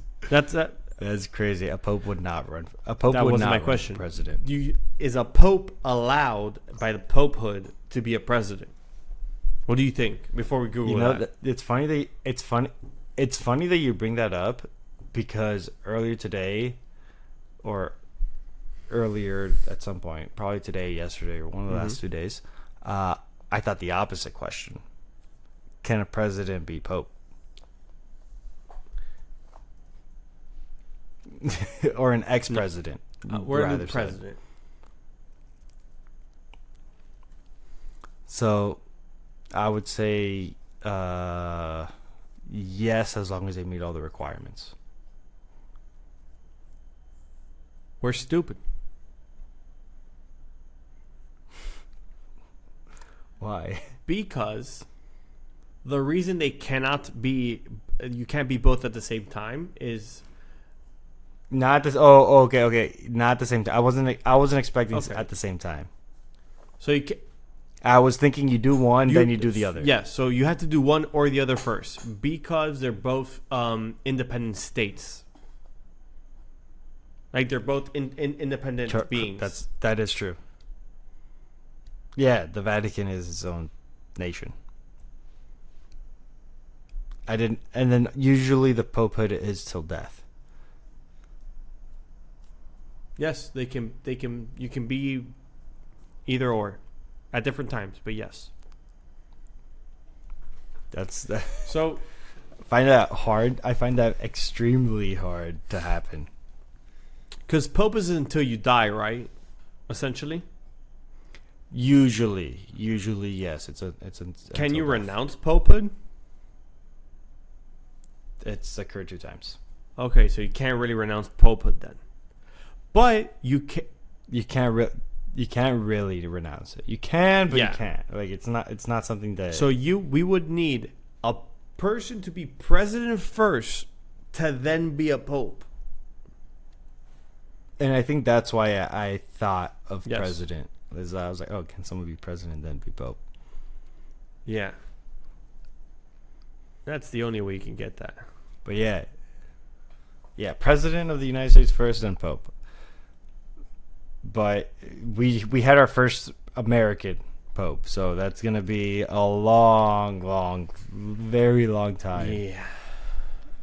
crazy. A pope would not run. A pope that would wasn't not my run question. For president. Is a pope allowed by the popehood to be a president? What do you think? Before we Google that. It's funny that you bring that up, because earlier today, or earlier at some point, probably today, yesterday, or one of the last 2 days, I thought the opposite question: can a president be pope? Or an ex-president? We're the president. So, I would say yes, as long as they meet all the requirements. We're stupid. Why? Because the reason you can't be both at the same time is not this. Oh, okay. Not at the same time. I wasn't expecting at the same time. So I was thinking you do one, then you do the other. Yeah, so you have to do one or the other first, because they're both independent states. Like they're both independent beings. That is true. Yeah, the Vatican is its own nation. And then usually the popehood is till death. Yes, you can be either or at different times, but yes. That's that. So find that hard. I find that extremely hard to happen. Because pope is until you die, right? Essentially. Usually, yes. It's Can you renounce popehood? It's occurred 2 times. Okay, so you can't really renounce popehood then, but you can. You can't really renounce it. You can, but Yeah. you can't. Like it's not something that. So we would need a person to be president first to then be a pope. And I think that's why I thought of Yes. president. Is I was like, oh, can someone be president and then be pope? Yeah. That's the only way you can get that. But yeah, president of the United States first, then pope. But we had our first American pope, so that's gonna be a long, very long time. Yeah.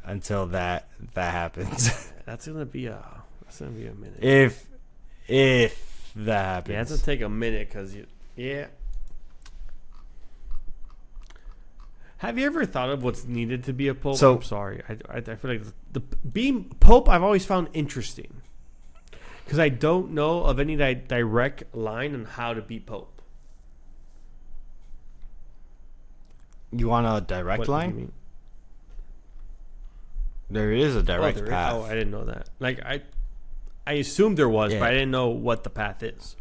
Until that happens. That's gonna be a minute. if that happens. Yeah, it's gonna take a minute because yeah. Have you ever thought of what's needed to be a pope? So- I'm sorry. I feel like being pope I've always found interesting because I don't know of any direct line on how to be pope. You want a direct What do you line? mean? There is a direct there is? path. Oh, I didn't know that. Like I assumed there was, Yeah. but I didn't know what the path is.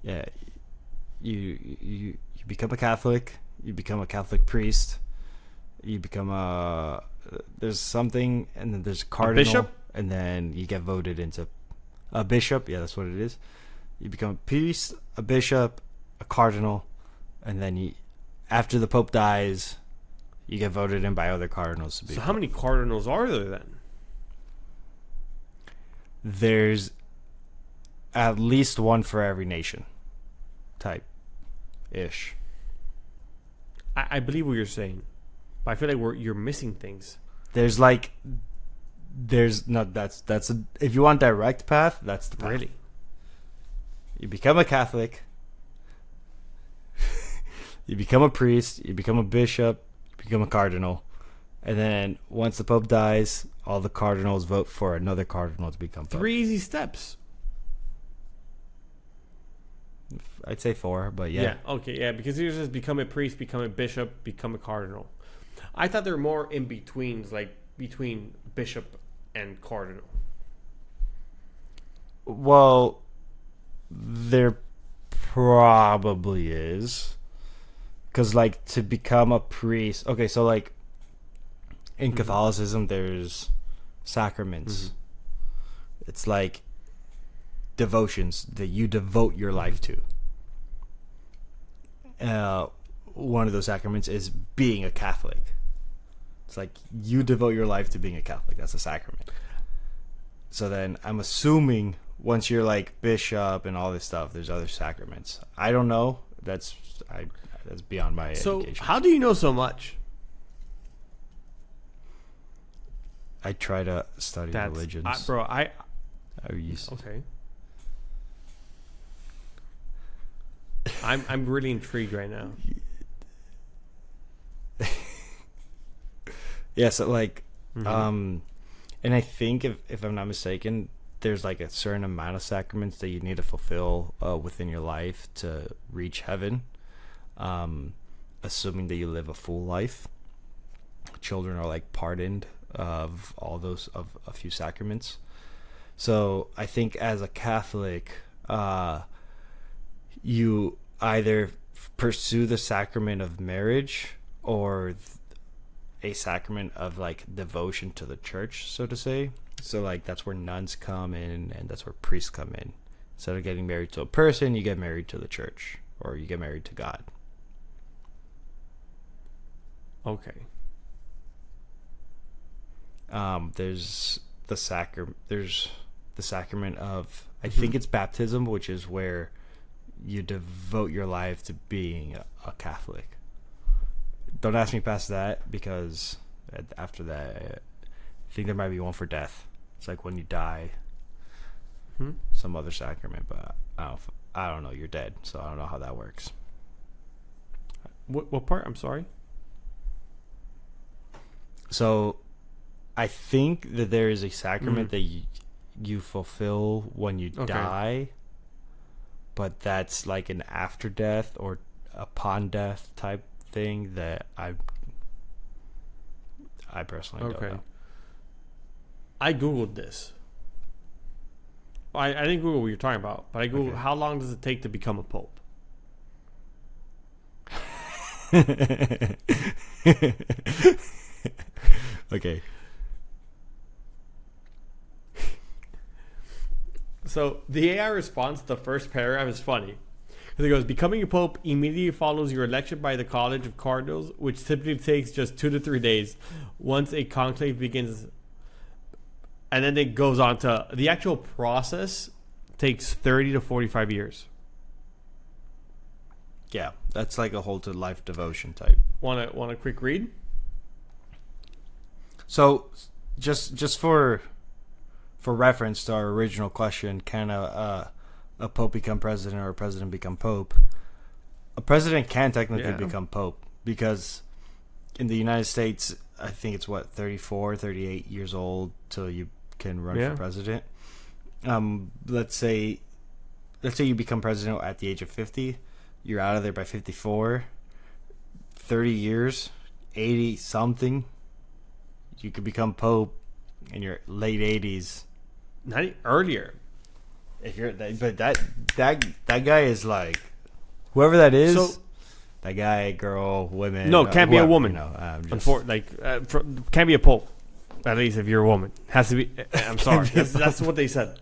Yeah, you become a Catholic. You become a Catholic priest. You become there's something, and then there's a cardinal, bishop? and then you get voted into a bishop. Yeah, that's what it is. You become a priest, a bishop, a cardinal, and then after the Pope dies, you get voted in by other cardinals to be. So how many cardinals are there then? There's at least one for every nation, type, ish. I believe what you're saying, but I feel like you're missing things. That's if you want direct path, that's the path. Really? You become a Catholic, you become a priest, you become a bishop, you become a cardinal, and then once the Pope dies, all the cardinals vote for another cardinal to become Pope. 3 easy steps. I'd say 4, but yeah. Okay. Yeah. Because you just become a priest, become a bishop, become a cardinal. I thought there were more in betweens, like between bishop and cardinal. Well, there probably is. Because, like, to become a priest... Okay, so, like, in Catholicism, there's sacraments. Mm-hmm. It's like devotions that you devote your life to. One of those sacraments is being a Catholic. It's like you devote your life to being a Catholic. That's a sacrament. So then I'm assuming once you're like bishop and all this stuff, there's other sacraments. I don't know. That's beyond my education. So how do you know so much? I try to study religions. Bro, I used okay. I'm really intrigued right now. Yeah, so like and I think if I'm not mistaken, there's like a certain amount of sacraments that you need to fulfill within your life to reach heaven, assuming that you live a full life. Children are like pardoned of all those, of a few sacraments. So I think as a Catholic, you either pursue the sacrament of marriage or a sacrament of like devotion to the church, so to say. So like that's where nuns come in and that's where priests come in. Instead of getting married to a person, you get married to the church or you get married to God. Okay. There's the sacrament of, I think it's baptism, which is where you devote your life to being a Catholic. Don't ask me past that, because after that, I think there might be one for death. It's like when you die, some other sacrament, but I don't know. You're dead, so I don't know how that works. What part? I'm sorry. So, I think that there is a sacrament that you fulfill when you die, but that's like an after death or upon death type thing that I personally don't know. I googled this. I didn't Google what you're talking about, but I googled how long does it take to become a pope. Okay. So the AI response to the first paragraph is funny. It goes, becoming a pope immediately follows your election by the College of Cardinals, which typically takes just 2 to 3 days once a conclave begins. And then it goes on to the actual process takes 30 to 45 years. Yeah, that's like a whole to life devotion type. Want a quick read? So, just for reference to our original question, can a pope become president or a president become pope? A president can technically become pope because in the United States, I think it's 34, 38 years old till you can run for president. Let's say you become president at the age of 50. You're out of there by 54. 30 years, 80 something. You could become pope in your late 80s. Not earlier. If you're that guy is like whoever that is. So, that guy, girl, women. No, can't be a woman. You know, can't be a pope. At least if you're a woman, has to be. I'm sorry, that's what they said.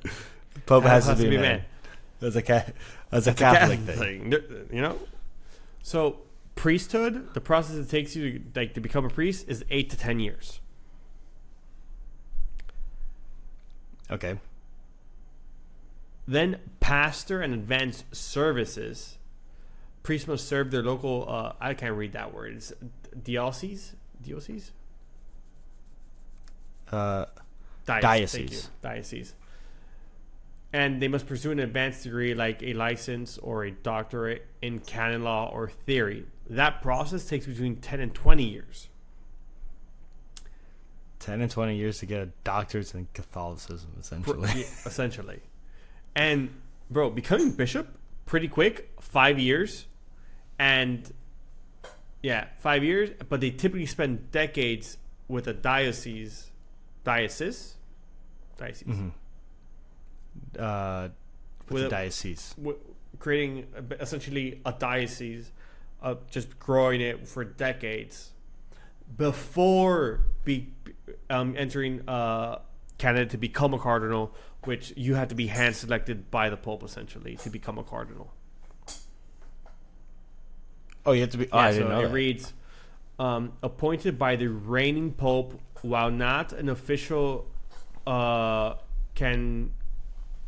Pope has to be a man. That's a Catholic thing. You know. So priesthood, the process it takes you to become a priest is 8 to 10 years. Okay. Then pastor and advanced services. Priests must serve their local. I can't read that word. It's diocese. Diocese. Diocese. Diocese. And they must pursue an advanced degree like a license or a doctorate in canon law or theory. That process takes between 10 and 20 years. 10 and 20 years to get a doctorate in Catholicism, essentially. Essentially. And, bro, becoming bishop, pretty quick, 5 years. And, 5 years. But they typically spend decades with a diocese. Diocese? Mm-hmm. With a diocese. Creating essentially a diocese, just growing it for decades before entering Canada to become a cardinal, which you have to be hand selected by the Pope essentially to become a cardinal. Oh, you have to be. I didn't know it that. reads, appointed by the reigning Pope, while not an official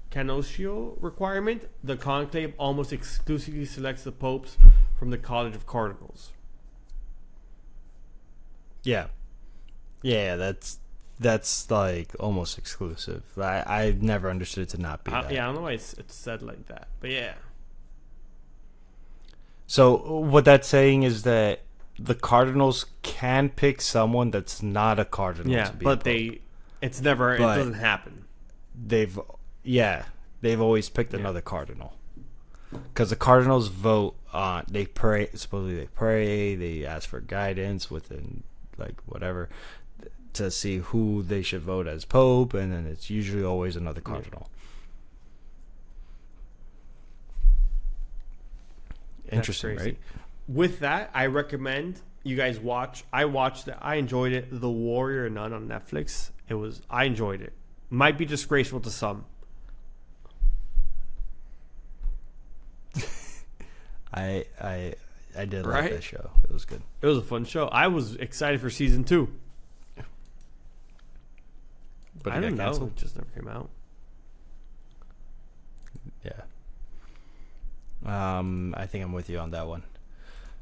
canonical requirement, the conclave almost exclusively selects the popes from the College of Cardinals. Yeah, that's like almost exclusive. I've never understood it to not be that. Yeah, I don't know why it's said like that, but yeah. So what that's saying is that the Cardinals can pick someone that's not a Cardinal. Yeah, to be but it doesn't happen. They've always picked another Cardinal because the Cardinals vote on. They pray. Supposedly they pray. They ask for guidance within like whatever to see who they should vote as Pope, and then it's usually always another Cardinal. Interesting, right? With that, I recommend you guys watch. I watched it. I enjoyed it. The Warrior Nun on Netflix. I enjoyed it. Might be disgraceful to some. I did like that show. It was good. It was a fun show. I was excited for season 2. But I don't know. It just never came out. Yeah. I think I'm with you on that one.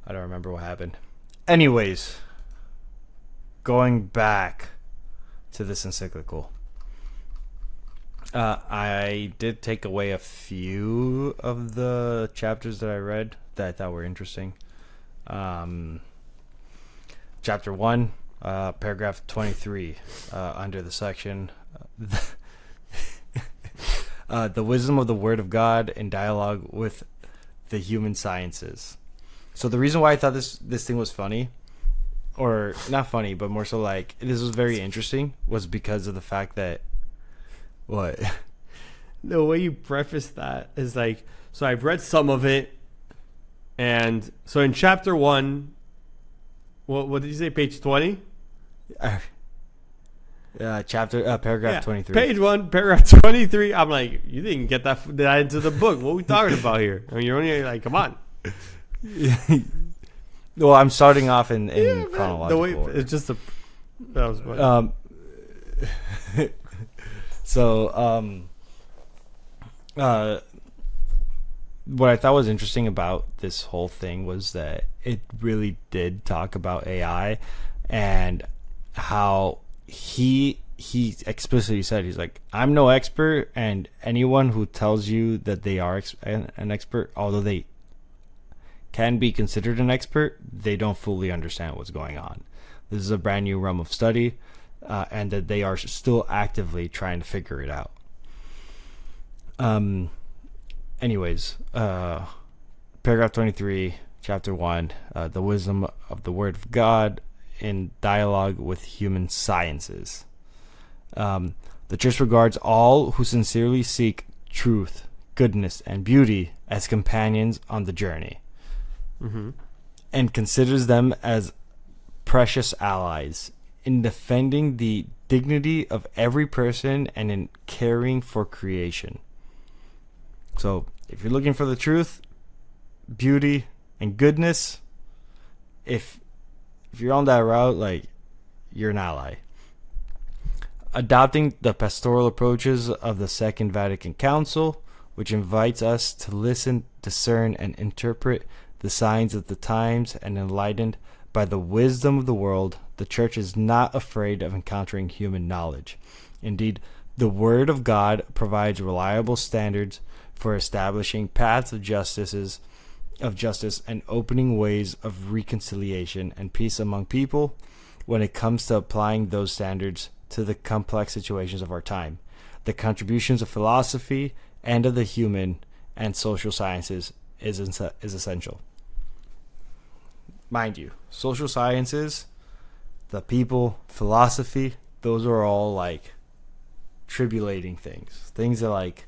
I don't remember what happened. Anyways, going back to this encyclical. I did take away a few of the chapters that I read that I thought were interesting. Chapter 1, paragraph 23, under the section, the wisdom of the Word of God in dialogue with the human sciences. So the reason why I thought this thing was funny or not funny, but more so like this was very interesting, was because of the fact that what The way you preface that is like, so I've read some of it, and so in chapter 1, what did you say? Page 20. Paragraph 23. Page 1, paragraph 23. I'm like, you didn't get that into the book. What are we talking about here? I mean, you're only like, come on. Well, I'm starting off in chronological the way order. it's just that was funny. What I thought was interesting about this whole thing was that it really did talk about AI and how he explicitly said, he's like, I'm no expert, and anyone who tells you that they are an expert, although they can be considered an expert, they don't fully understand what's going on. This is a brand new realm of study, and that they are still actively trying to figure it out. Anyways, paragraph 23, chapter 1, the wisdom of the word of God in dialogue with human sciences. The church regards all who sincerely seek truth, goodness, and beauty as companions on the journey, and considers them as precious allies in defending the dignity of every person and in caring for creation. So, if you're looking for the truth, beauty, and goodness, if you're on that route, like, you're an ally. Adopting the pastoral approaches of the Second Vatican Council, which invites us to listen, discern, and interpret the signs of the times, and enlightened by the wisdom of the world, the Church is not afraid of encountering human knowledge. Indeed, the Word of God provides reliable standards for establishing paths of justice and opening ways of reconciliation and peace among people when it comes to applying those standards to the complex situations of our time. The contributions of philosophy and of the human and social sciences is essential. Mind you, social sciences, the people, philosophy, those are all like tribulating things that like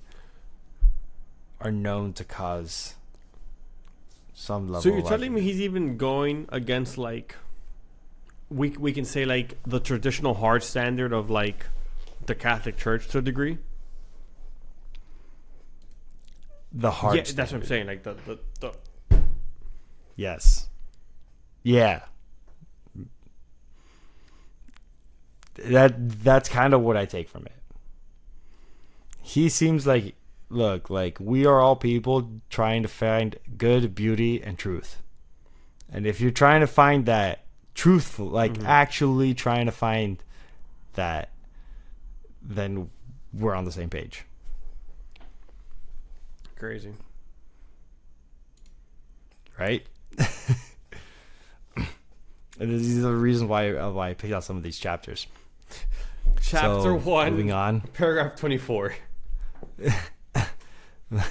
are known to cause some level. So you're of telling me he's even going against like we can say like the traditional hard standard of like the Catholic Church to a degree? The hard yeah, standard. That's what I'm saying. Like the Yes. Yeah. That's kind of what I take from it. He seems like, look, like we are all people trying to find good, beauty, and truth. And if you're trying to find that truthful, like actually trying to find that, then we're on the same page. Crazy. Right? And these are the reasons why I picked out some of these chapters. Chapter 1. Moving on. Paragraph 24.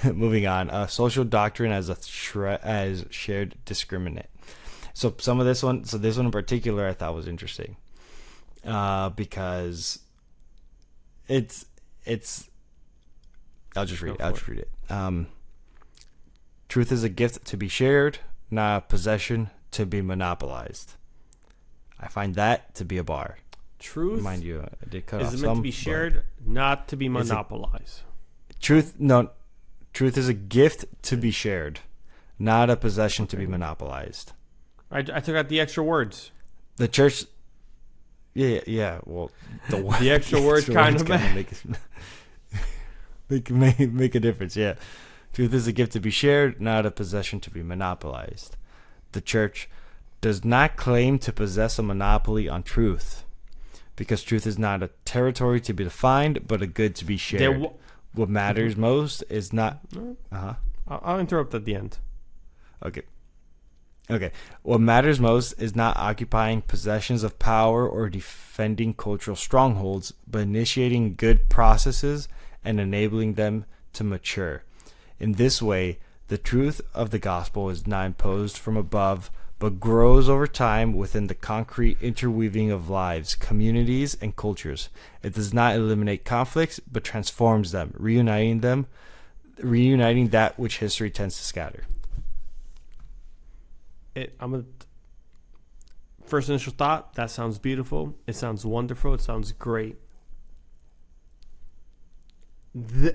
Moving on. Social doctrine as as shared discriminant. So this one in particular I thought was interesting. Because it's I'll just read it. Truth is a gift to be shared, not a possession to be monopolized. I find that to be a bar. Truth, mind you, I did cut is off meant some, to be shared, not to be monopolized. Truth is a gift to be shared, not a possession to be monopolized. I took out the extra words. The church, yeah. Well, the extra words kind of make a difference. Yeah, truth is a gift to be shared, not a possession to be monopolized. The church does not claim to possess a monopoly on truth, because truth is not a territory to be defined, but a good to be shared. What matters most is not... I'll interrupt at the end. Okay. What matters most is not occupying possessions of power or defending cultural strongholds, but initiating good processes and enabling them to mature. In this way, the truth of the gospel is not imposed from above, but grows over time within the concrete interweaving of lives, communities, and cultures. It does not eliminate conflicts, but transforms them, reuniting that which history tends to scatter. First initial thought, that sounds beautiful. It sounds wonderful. It sounds great.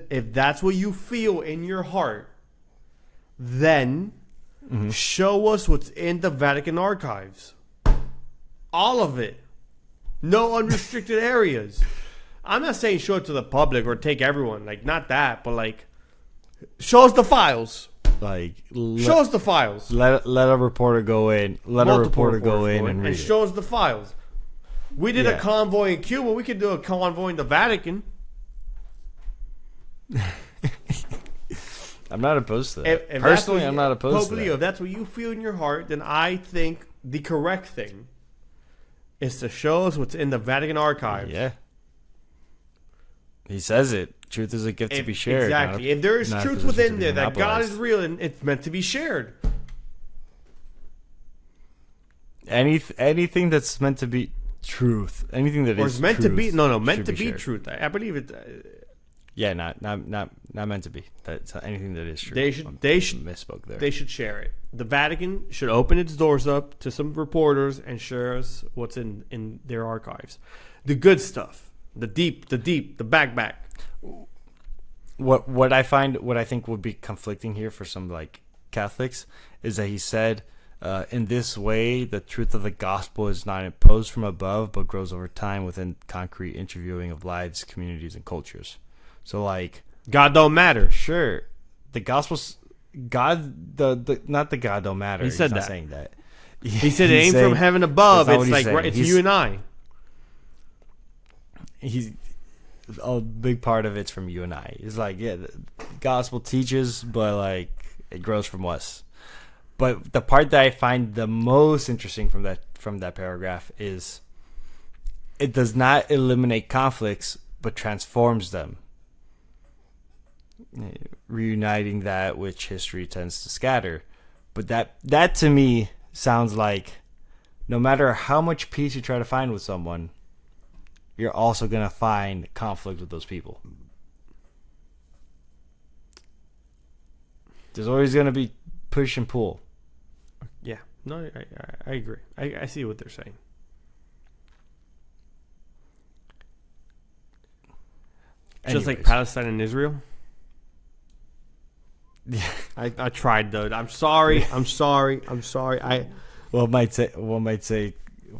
If that's what you feel in your heart, then show us what's in the Vatican archives. All of it. No unrestricted areas. I'm not saying show it to the public or take everyone. Like, not that, but like, show us the files. Like, show us the files. Let a reporter go in. Let a reporter go in and read it. Show us the files. We did a convoy in Cuba. We could do a convoy in the Vatican. I'm not opposed to that. Personally, I'm not opposed to that. If that's what you feel in your heart, then I think the correct thing is to show us what's in the Vatican archives. Yeah. He says it. Truth is a gift to be shared. Exactly. If there is truth within there that God is real and it's meant to be shared. Anything that's meant to be truth. Anything that is meant truth to be. Meant to be truth. I believe it. Yeah, not meant to be. That's anything that is true. They should misspoke there. They should share it. The Vatican should open its doors up to some reporters and share us what's in their archives. The good stuff. The deep, the back. What I think would be conflicting here for some like Catholics is that he said, in this way, the truth of the gospel is not imposed from above, but grows over time within concrete interviewing of lives, communities, and cultures. So like, God don't matter. Sure, the gospel's God. The not the God don't matter. He said He's not that. saying that. He said it ain't from heaven above. It's like it's you and I. He's a big part of it's from you and I. It's like, yeah, the gospel teaches, but like it grows from us. But the part that I find the most interesting from that paragraph is it does not eliminate conflicts, but transforms them, reuniting that which history tends to scatter. But that to me sounds like no matter how much peace you try to find with someone, you're also going to find conflict with those people. There's always going to be push and pull. Yeah. No, I agree. I see what they're saying. Just like Palestine and Israel. Yeah. I tried though. I'm sorry.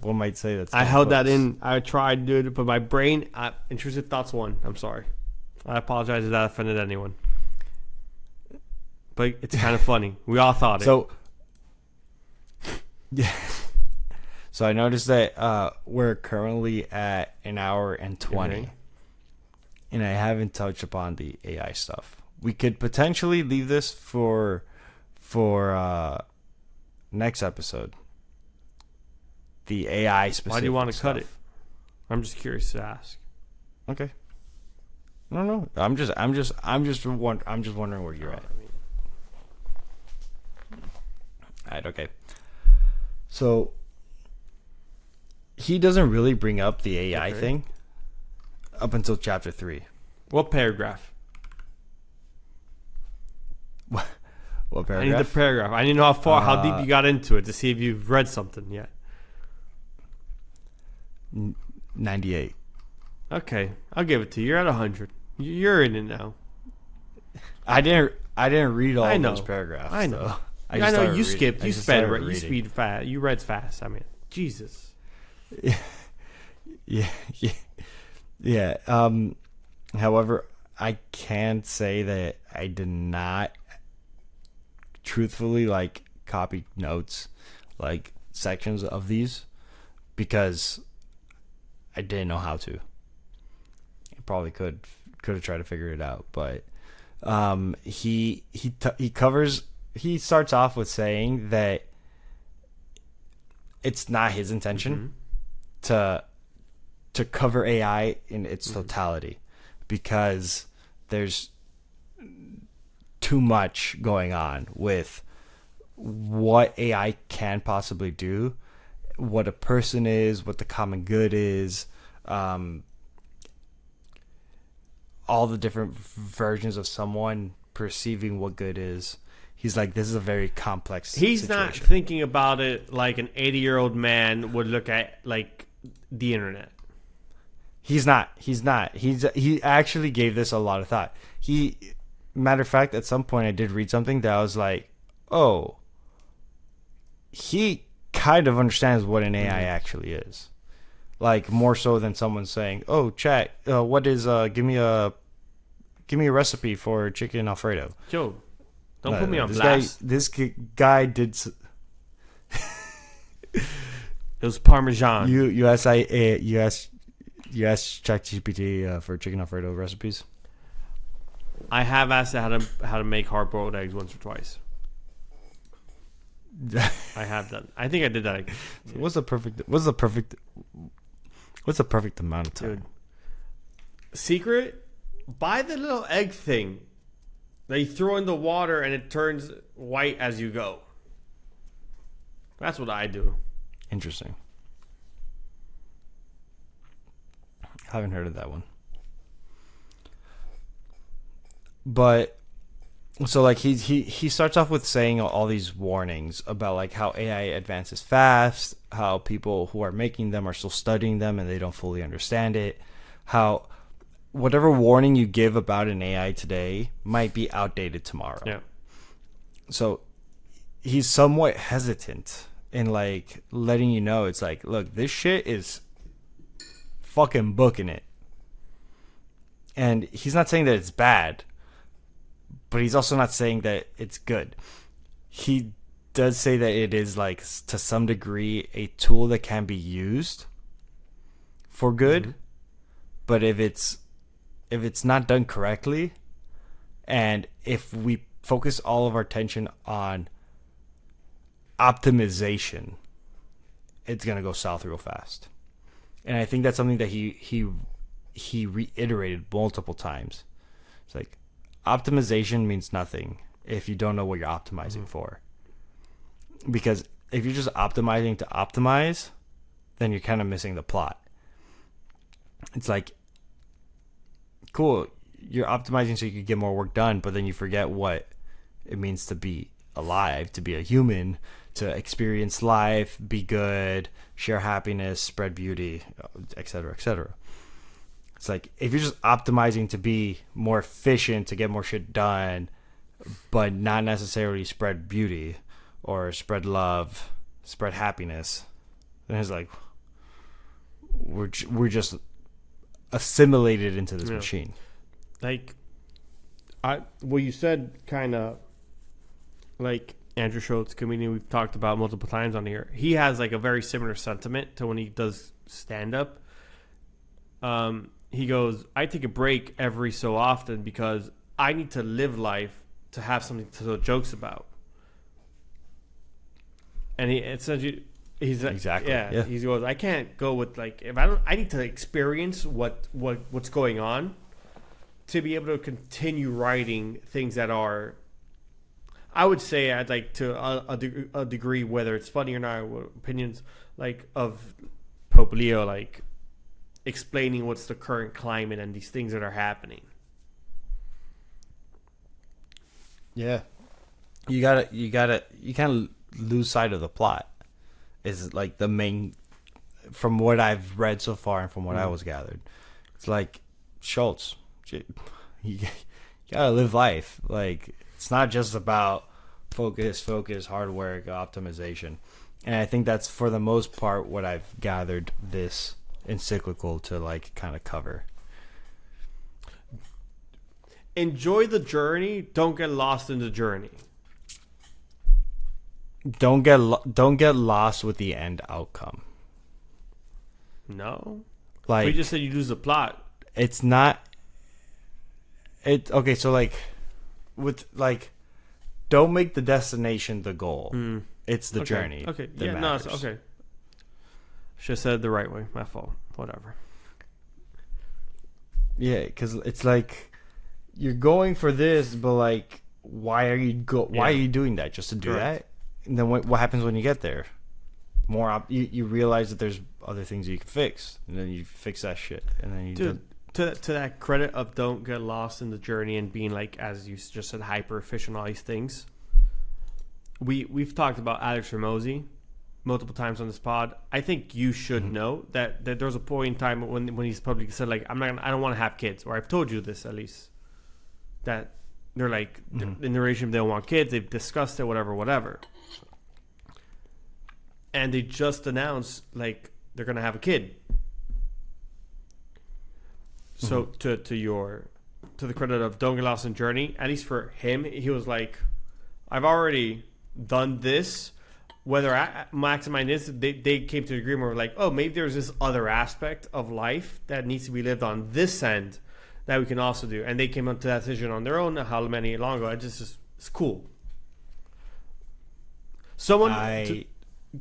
One might say that's. I held that in. I tried, dude, but my brain. Intrusive thoughts won. I'm sorry. I apologize if that offended anyone. But it's kind of funny. We all thought it. So, yeah. So I noticed that we're currently at an hour and 20, okay. And I haven't touched upon the AI stuff. We could potentially leave this for next episode. The AI specific. Why do you want to stuff. cut it? I'm just curious to ask. Okay. I don't know. I'm just wondering where you're at. Alright, okay. So he doesn't really bring up the AI thing up until chapter 3. What paragraph? What paragraph? I need the paragraph. I need to know how deep you got into it to see if you've read something yet. 98. Okay, I'll give it to you. You're at 100. You're in it now. I didn't read all those paragraphs. I know. Though. I know you skipped. You sped. You speed fast. You read fast. I mean, Jesus. Yeah. However, I can say that I did not truthfully like copy notes, like sections of these, because I didn't know how to. I probably could have tried to figure it out, but he starts off with saying that it's not his intention to cover AI in its totality, because there's too much going on with what AI can possibly do, what a person is, what the common good is, all the different versions of someone perceiving what good is. He's like, this is a very complex He's situation. not thinking about it like an 80-year-old man would look at like the internet. He's not. He actually gave this a lot of thought. Matter of fact, at some point I did read something that I was like, oh, he kind of understands what an AI actually is. Like, more so than someone saying, oh, chat, what is, give me a recipe for chicken Alfredo. Yo, don't put me on this blast. This guy did. It was Parmesan. You asked ChatGPT for chicken Alfredo recipes. I have asked it how to make hard boiled eggs once or twice. I have done. I think I did that. So what's the perfect amount of time? Dude. Secret? Buy the little egg thing that you throw in the water and it turns white as you go. That's what I do. Interesting. I haven't heard of that one. But so like he starts off with saying all these warnings about like how AI advances fast, how people who are making them are still studying them and they don't fully understand it, how whatever warning you give about an AI today might be outdated tomorrow. Yeah. So he's somewhat hesitant in like letting you know it's like, look, this shit is fucking booking it. And he's not saying that it's bad, but he's also not saying that it's good. He does say that it is like to some degree a tool that can be used for good, but if it's not done correctly, and if we focus all of our attention on optimization, it's gonna go south real fast. And I think that's something that he reiterated multiple times. It's like, optimization means nothing if you don't know what you're optimizing for. Because if you're just optimizing to optimize, then you're kind of missing the plot. It's like, cool, you're optimizing so you can get more work done, but then you forget what it means to be alive, to be a human, to experience life, be good, share happiness, spread beauty, etc., etc. It's like, if you're just optimizing to be more efficient, to get more shit done, but not necessarily spread beauty or spread love, spread happiness, then it's like, we're just assimilated into this machine. Like, what you said, kind of like Andrew Schultz, comedian we've talked about multiple times on here. He has like a very similar sentiment to when he does stand up. He goes, I take a break every so often because I need to live life to have something to tell jokes about. And he's like, Exactly. yeah. He goes, I can't go with like, if I need to experience what's going on to be able to continue writing things that are, I would say, I'd like to a degree, whether it's funny or not, opinions like of Pope Leo, like explaining what's the current climate and these things that are happening. Yeah, you can't lose sight of the plot. Is like the main, from what I've read so far and from what I was gathered. It's like, Schultz, you gotta live life. Like, it's not just about focus, hard work, optimization. And I think that's for the most part what I've gathered this encyclical to like kind of cover. Enjoy the journey. Don't get lost in the journey. Don't get lost with the end outcome. No, like, we just said you lose the plot. It's not. Okay. So like, with like, don't make the destination the goal. It's the journey. Okay. That Yeah. matters. No. Okay. Should have said it the right way. My fault. Whatever. Yeah, because it's like you're going for this, but like, why are you doing that? Just to do Correct. that? And then what happens when you get there? You realize that there's other things you can fix, and then you fix that shit, and then you to that credit of don't get lost in the journey and being like, as you just said, hyper efficient, all these things. We've talked about Alex Ramosi multiple times on this pod. I think you should know that there was a point in time when he's publicly said, like, I don't want to have kids, or I've told you this at least, that they're like in the relationship they don't want kids. They've discussed it, whatever. And they just announced like they're gonna have a kid. So to the credit of don't get lost in journey, at least for him, he was like, I've already done this. Whether Max and mine is, they came to the agreement where like, oh, maybe there's this other aspect of life that needs to be lived on this end that we can also do. And they came up to that decision on their own how many long ago. It's cool. Someone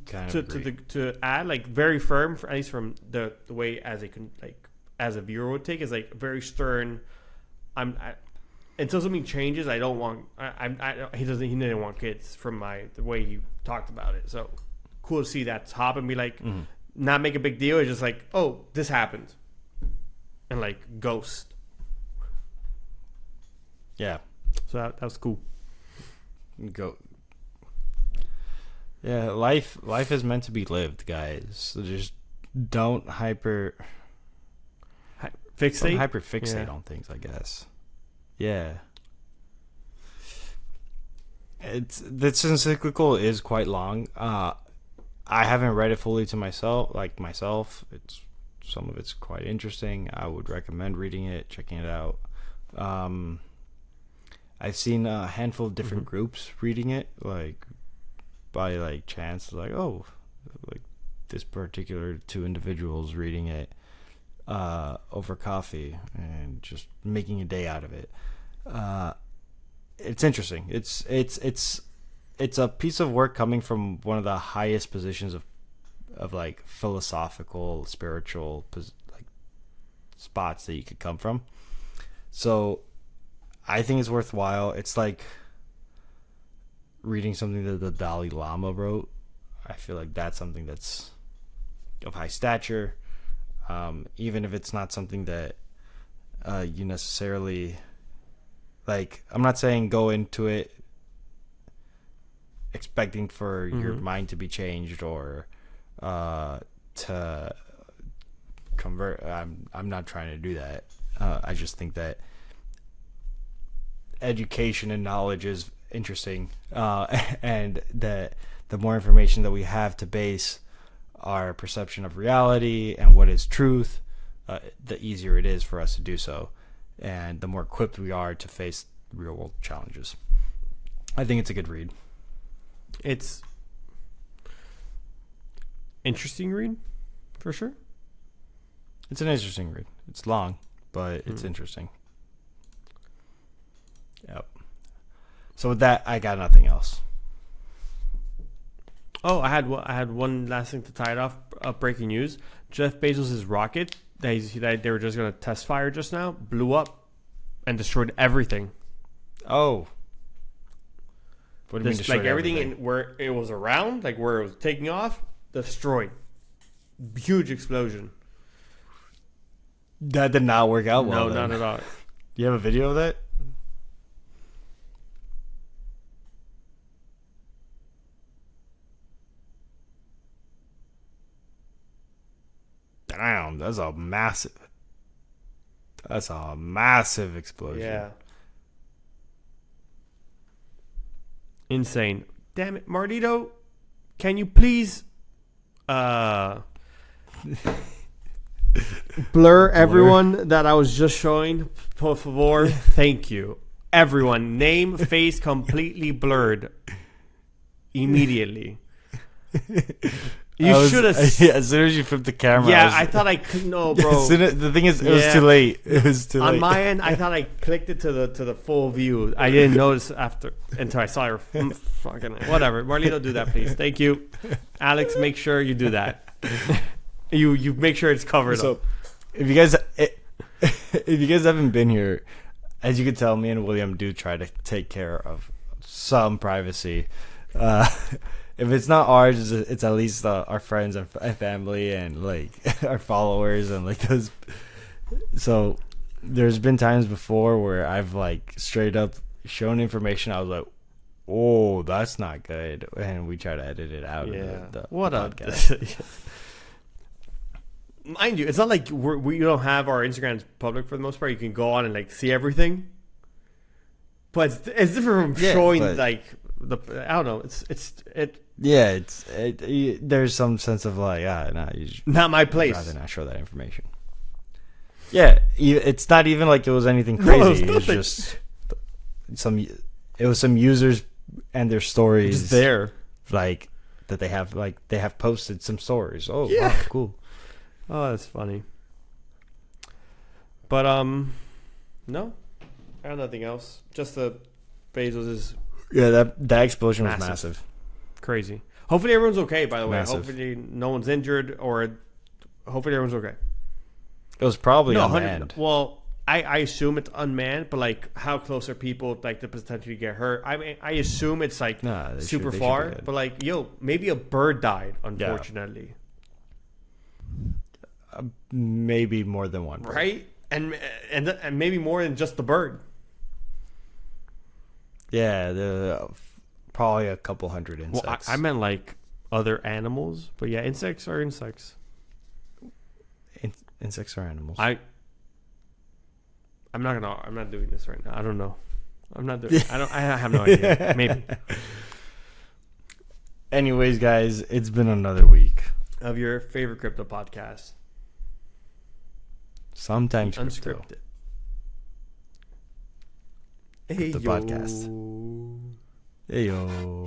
to add, like, very firm, at least from the way as a viewer would take, is like very stern. Until something changes, I don't want. He didn't want kids from the way he talked about it. So cool to see that top and be like, not make a big deal. It's just like, oh, this happened, and like ghost. Yeah. So that was cool. Go. Yeah, life is meant to be lived, guys. So just don't hyper fixate on things, I guess. Yeah. This encyclical is quite long. I haven't read it fully to myself. Some of it's quite interesting. I would recommend reading it, checking it out. I've seen a handful of different groups reading it, like by like chance, like, oh, like this particular two individuals reading it over coffee and just making a day out of it. It's interesting. It's a piece of work coming from one of the highest positions of like philosophical, spiritual like spots that you could come from. So I think it's worthwhile. It's like reading something that the Dalai Lama wrote. I feel like that's something that's of high stature. Even if it's not something that you necessarily like, I'm not saying go into it expecting for your mind to be changed or to convert. I'm not trying to do that. I just think that education and knowledge is interesting, and that the more information that we have to base our perception of reality and what is truth, the easier it is for us to do so, and the more equipped we are to face real world challenges. I think it's a good read. It's interesting read for sure. It's an interesting read. It's long, but it's interesting. Yep. So with that, I got nothing else. Oh, I had one last thing to tie it off. Breaking news: Jeff Bezos' rocket that they were just going to test fire just now blew up and destroyed everything. Oh, what do you mean destroyed? Like everything in where it was around, like where it was taking off, destroyed. Huge explosion. That did not work out well. No, then. not at all. Do you have a video of that? Damn, that's a massive explosion. Yeah. Insane. Damn it, Martito, can you please blur everyone that I was just showing? Por favor. Thank you. Everyone, name, face completely blurred immediately. You should have. Yeah, as soon as you flipped the camera. Yeah, I thought I could. No, bro. The thing is, it was too late. It was too late. On my end, I thought I clicked it to the full view. I didn't notice until I saw your fucking whatever. Marlito, do that, please. Thank you, Alex. Make sure you do that. You make sure it's covered so, up. If you guys haven't been here, as you can tell, me and William do try to take care of some privacy. If it's not ours, it's at least our friends and family and like our followers and like those. So there's been times before where I've like straight up shown information. I was like, "Oh, that's not good," and we try to edit it out. Yeah. Of the What a podcast. Mind you, it's not like we don't have our Instagrams public for the most part. You can go on and like see everything, but it's different from showing like the. I don't know. Yeah, there's some sense of like, you not my place. Rather not show that information. Yeah, it's not even like it was anything crazy. No, it was just some users and their stories just there, like that they have posted some stories. Oh, yeah, wow, cool. Oh, that's funny. But no, I have nothing else. Just the Bezos is that explosion was massive. Crazy. Hopefully everyone's okay, by the way. Massive. Hopefully no one's injured, or hopefully everyone's okay. It was probably unmanned. Well, I assume it's unmanned, but like how close are people like to potentially get hurt? I mean, I assume it's like super far, but like maybe a bird died, unfortunately. Yeah. Maybe more than one bird. Right? And maybe more than just the bird. Yeah, probably a couple hundred insects. Well, I meant like other animals, but yeah, insects are insects. Insects are animals. I'm not doing this right now. I don't know. I have no idea. Maybe. Anyways, guys, it's been another week Of your favorite crypto podcast. Sometimes Unscripted. The podcast. Hey yo.